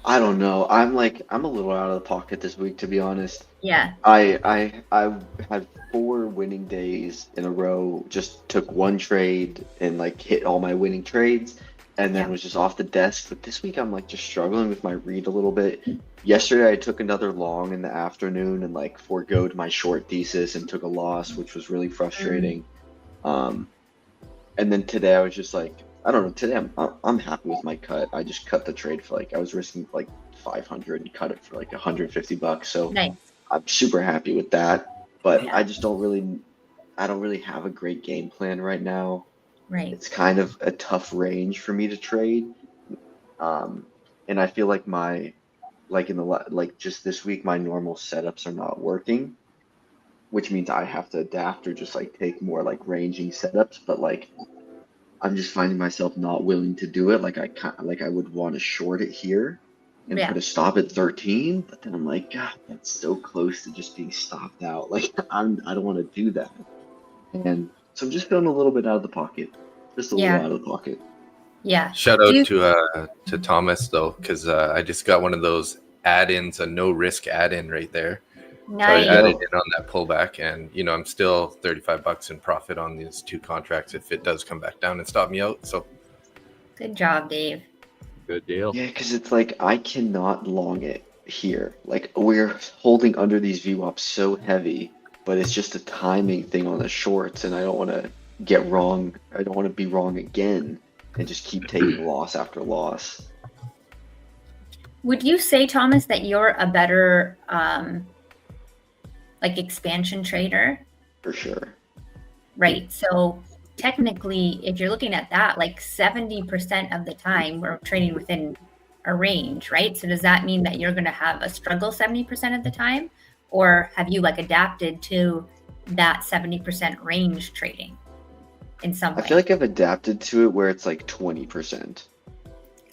I don't know. I'm a little out of the pocket this week, to be honest. Yeah. I had 4 winning days in a row. Just took one trade and like hit all my winning trades, and then Yeah. was just off the desk. But this week I'm like just struggling with my read a little bit. Yesterday I took another long in the afternoon and like foregoed my short thesis and took a loss, which was really frustrating. And then today I was just like, I don't know. Today I'm happy with my cut. I just cut the trade for like I was risking like 500 and cut it for like $150. So Nice. I'm super happy with that. But Yeah. I just don't really have a great game plan right now. Right. It's kind of a tough range for me to trade. And I feel like just this week my normal setups are not working, which means I have to adapt or just like take more like ranging setups. But like I'm just finding myself not willing to do it. Like I would want to short it here and Yeah. put a stop at 13, but then I'm like, God, that's so close to just being stopped out. Like I don't want to do that. And so I'm just feeling a little bit out of the pocket. Just a little out of the pocket. Yeah. Shout out to Thomas though, because I just got one of those add-ins, a no risk add-in right there. Nice. So I added in on that pullback, and I'm still $35 in profit on these 2 contracts if it does come back down and stop me out. So Good job, Dave. good deal. Yeah, because it's like I cannot long it here. Like we're holding under these VWAPs so heavy, but it's just a timing thing on the shorts, and I don't want to get wrong. I don't want to be wrong again and just keep taking loss after loss. Would you say, Thomas, that you're a better expansion trader? For sure. Right. So technically, if you're looking at that, like 70% of the time we're trading within a range, right? So does that mean that you're going to have a struggle 70% of the time? Or have you adapted to that 70% range trading in some way? I feel like I've adapted to it where it's like 20%.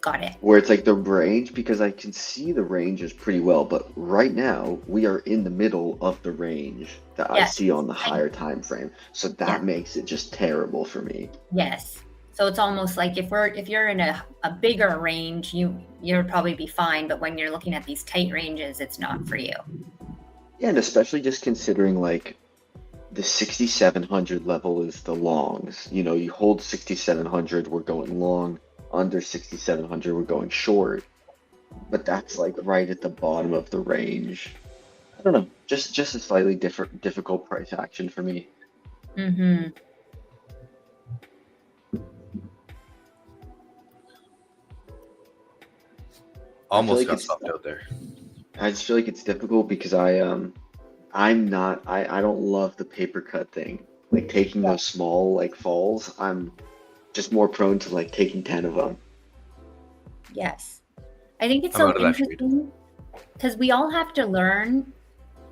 Got it. Where it's like the range, because I can see the ranges pretty well, but right now we are in the middle of the range that I see on the higher time frame. So that makes it just terrible for me. Yes. So it's almost like if you're in a bigger range, you'll probably be fine, but when you're looking at these tight ranges, it's not for you. Yeah, and especially just considering like the 6,700 level is the longs. You hold 6,700, we're going long. Under 6,700, we're going short. But that's like right at the bottom of the range. I don't know, just a slightly difficult price action for me. Mm-hmm. Almost like got it's- stopped out there. I just feel like it's difficult because I don't love the paper cut thing. Like taking those small like falls, I'm just more prone to like taking 10 of them. Yes. I think it's I'm so out of that trade. interesting because we all have to learn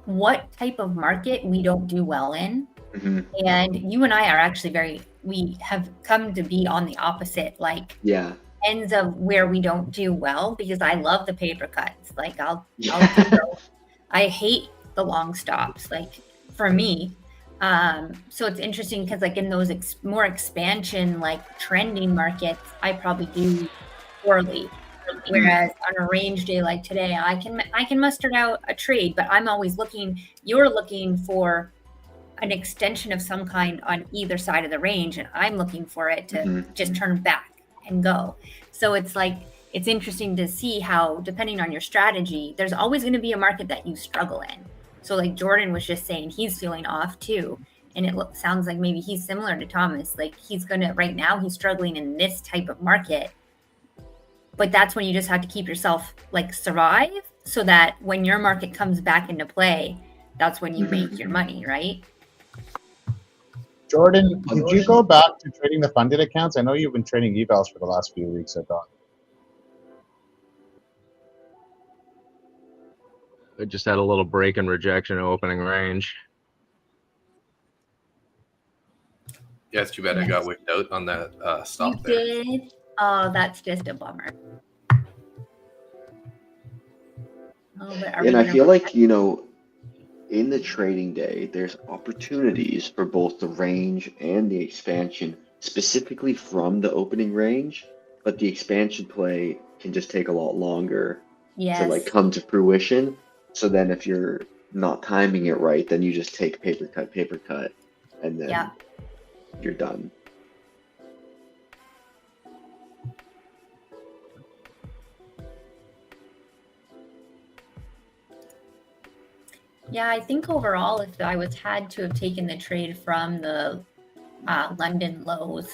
what type of market we don't do well in. Hmm. And you and I are actually we have come to be on the opposite, like Yeah. ends of where we don't do well, because I love the paper cuts. Like I'll Yeah. do those. I hate the long stops, like for me. So it's interesting because like in those more expansion, like trending markets, I probably do poorly. Whereas on a range day like today, I can muster out a trade, but I'm always you're looking for an extension of some kind on either side of the range, and I'm looking for it to just turn back and go. So it's like, it's interesting to see how, depending on your strategy, there's always going to be a market that you struggle in. So like Jordan was just saying, he's feeling off too. And it sounds like maybe he's similar to Thomas. Like right now he's struggling in this type of market. But that's when you just have to keep yourself like survive, so that when your market comes back into play, that's when you make your money, right? Jordan, did you go back to trading the funded accounts? I know you've been trading evals for the last few weeks, I thought. I just had a little break in rejection opening range. Yeah, it's too bad I got whipped out on that stop You there. did? Oh, that's just a bummer. Oh, but And I feel like, you know, in the trading day, there's opportunities for both the range and the expansion, specifically from the opening range, but the expansion play can just take a lot longer to like come to fruition. So then if you're not timing it right, then you just take paper cut, and then you're done. Yeah, I think overall, if I had to have taken the trade from the London lows,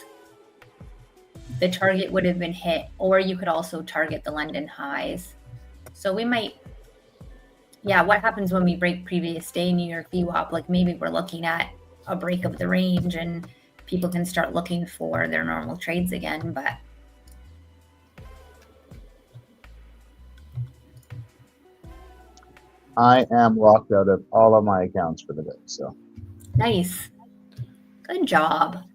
the target would have been hit, or you could also target the London highs. So we might, what happens when we break previous day New York VWAP? Like maybe we're looking at a break of the range and people can start looking for their normal trades again, but I am locked out of all of my accounts for the day, so. Nice. Good job.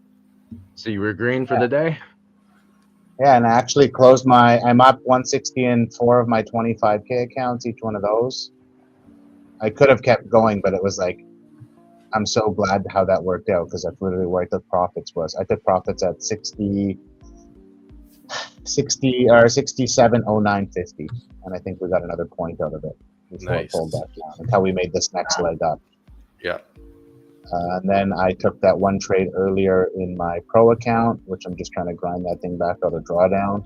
So you were green for the day? Yeah, and I actually closed I'm up 160 in 4 of my 25K accounts, each one of those. I could have kept going, but it was like, I'm so glad how that worked out, because that's literally where I took profits was. I took profits at 60 or 67.0950, and I think we got another point out of it before it pulled back down until we made this next leg up. Yeah. And then I took that one trade earlier in my pro account, which I'm just trying to grind that thing back out of drawdown.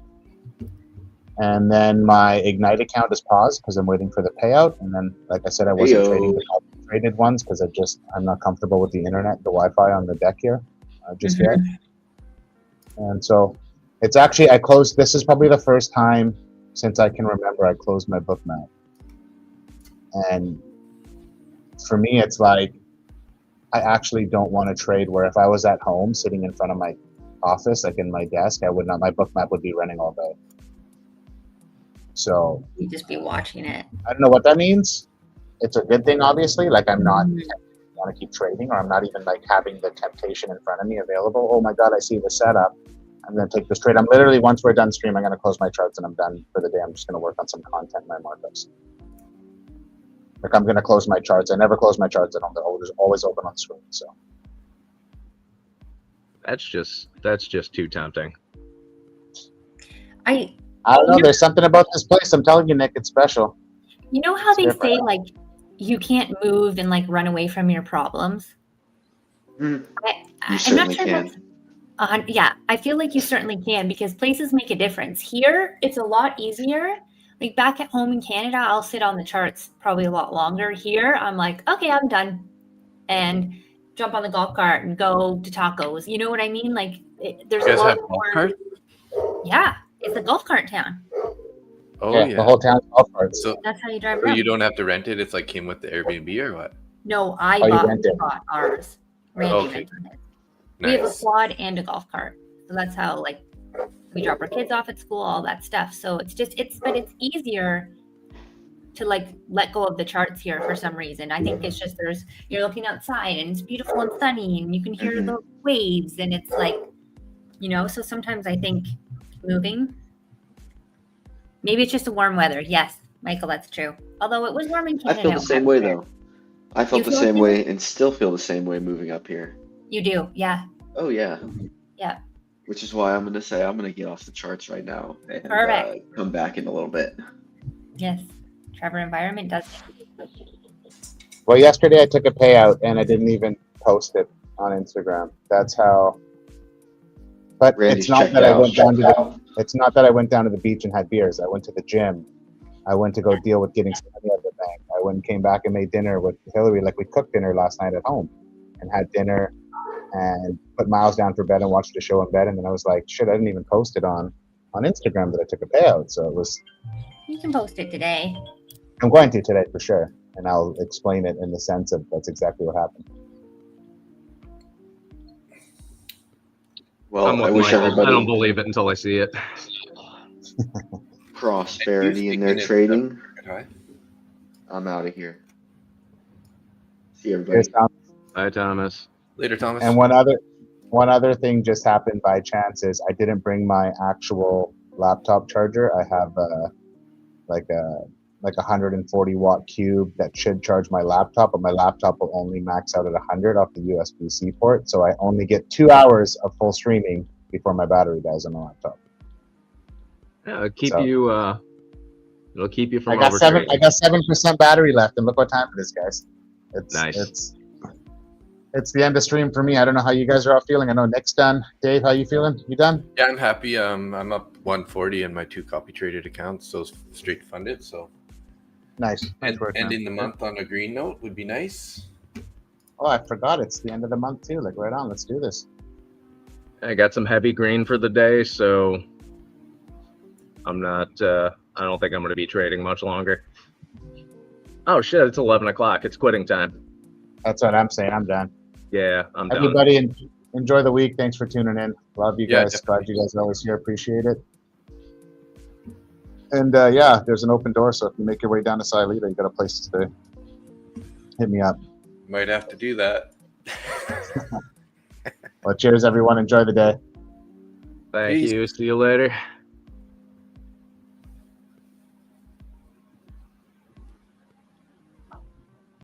And then my Ignite account is paused because I'm waiting for the payout. And then, like I said, I wasn't trading the traded ones because I'm not comfortable with the internet, the Wi-Fi on the deck here just yet. And so it's actually, this is probably the first time since I can remember I closed my book map. And for me, it's like, I actually don't want to trade where if I was at home sitting in front of my office, like in my desk, my book map would be running all day. So you'd just be watching it. I don't know what that means. It's a good thing, obviously. Like I'm not want to keep trading, or I'm not even like having the temptation in front of me available. Oh my God, I see the setup. I'm going to take this trade. I'm literally, once we're done stream, I'm going to close my charts and I'm done for the day. I'm just going to work on some content in my markups. Like I'm going to close my charts. I never close my charts at home. They're always open on screen. So that's just too tempting. I don't know. There's something about this place. I'm telling you, Nick, it's special. You know how they say like you can't move and like run away from your problems? You I'm certainly not sure can. I feel like you certainly can, because places make a difference. Here, it's a lot easier, Like back at home in Canada, I'll sit on the charts probably a lot longer. Here, I'm like, okay, I'm done, and jump on the golf cart and go to tacos. You know what I mean? Like there's You a guys lot have golf more. carts? Yeah, it's a golf cart town. Oh The whole town's golf carts. So, That's how you drive so around. you don't have to rent it. It's like came with the Airbnb or what? No, I Oh, you bought, rent it. bought ours. Randy Okay. rented it. We have a Nice. quad and a golf cart. So that's how like we drop our kids off at school, all that stuff. So it's easier to like let go of the charts here for some reason. I think it's just you're looking outside and it's beautiful and sunny and you can hear the waves and it's like, so sometimes I think moving, maybe it's just the warm weather. Yes, Michael, that's true. Although it was warm in I Canada. feel the same way though. I felt You the feel same the way and still feel the same way moving up here. You do, yeah. Oh yeah. Yeah. Which is why I'm gonna get off the charts right now and Perfect. come back in a little bit. Yes. Trevor Environment does it. Well, yesterday I took a payout and I didn't even post it on Instagram. That's how. But Randy's it's not checked that out. I went down to the. It's not that I went down to the beach and had beers. I went to the gym. I went to go deal with getting some money out of the bank. I went and came back and made dinner with Hillary. Like we cooked dinner last night at home, and had dinner, and put Miles down for bed and watched a show in bed. And then I was like, shit, I didn't even post it on Instagram that I took a payout. So it was. You can post it today. I'm going to today for sure, and I'll explain it in the sense of that's exactly what happened. Well, I'm with I wish Michael. everybody I don't believe it until I see it. prosperity in their Speaking of trading. Hi. I'm out of here. See everybody. Here's Tom. Bye, Thomas. Later, Thomas. And one other thing just happened by chance is I didn't bring my actual laptop charger. I have like a 140 watt cube that should charge my laptop, but my laptop will only max out at 100 off the USB-C port. So I only get 2 hours of full streaming before my battery dies on my laptop. Yeah, it'll keep you from I got overtrading. 7% battery left, and look what time it is, guys. Nice. It's the end of stream for me. I don't know how you guys are all feeling. I know Nick's done. Dave, how you feeling? You done? Yeah, I'm happy. I'm up 140 in my 2 copy traded accounts, so straight funded. So Nice. and work, man. ending the month on a green note would be nice. Oh, I forgot. It's the end of the month too. Like right on. Let's do this. I got some heavy green for the day, so I'm not. I don't think I'm going to be trading much longer. Oh shit! It's 11 o'clock. It's quitting time. That's what I'm saying. I'm done. Yeah, I'm done. Everybody, enjoy the week. Thanks for tuning in. Love you Yeah, guys. definitely. Glad you guys are always here. Appreciate it. And yeah, there's an open door. So if you make your way down to Silita, you got a place to stay. Hit me up. Might have to do that. Well, cheers, everyone. Enjoy the day. Thank Peace. you. See you later.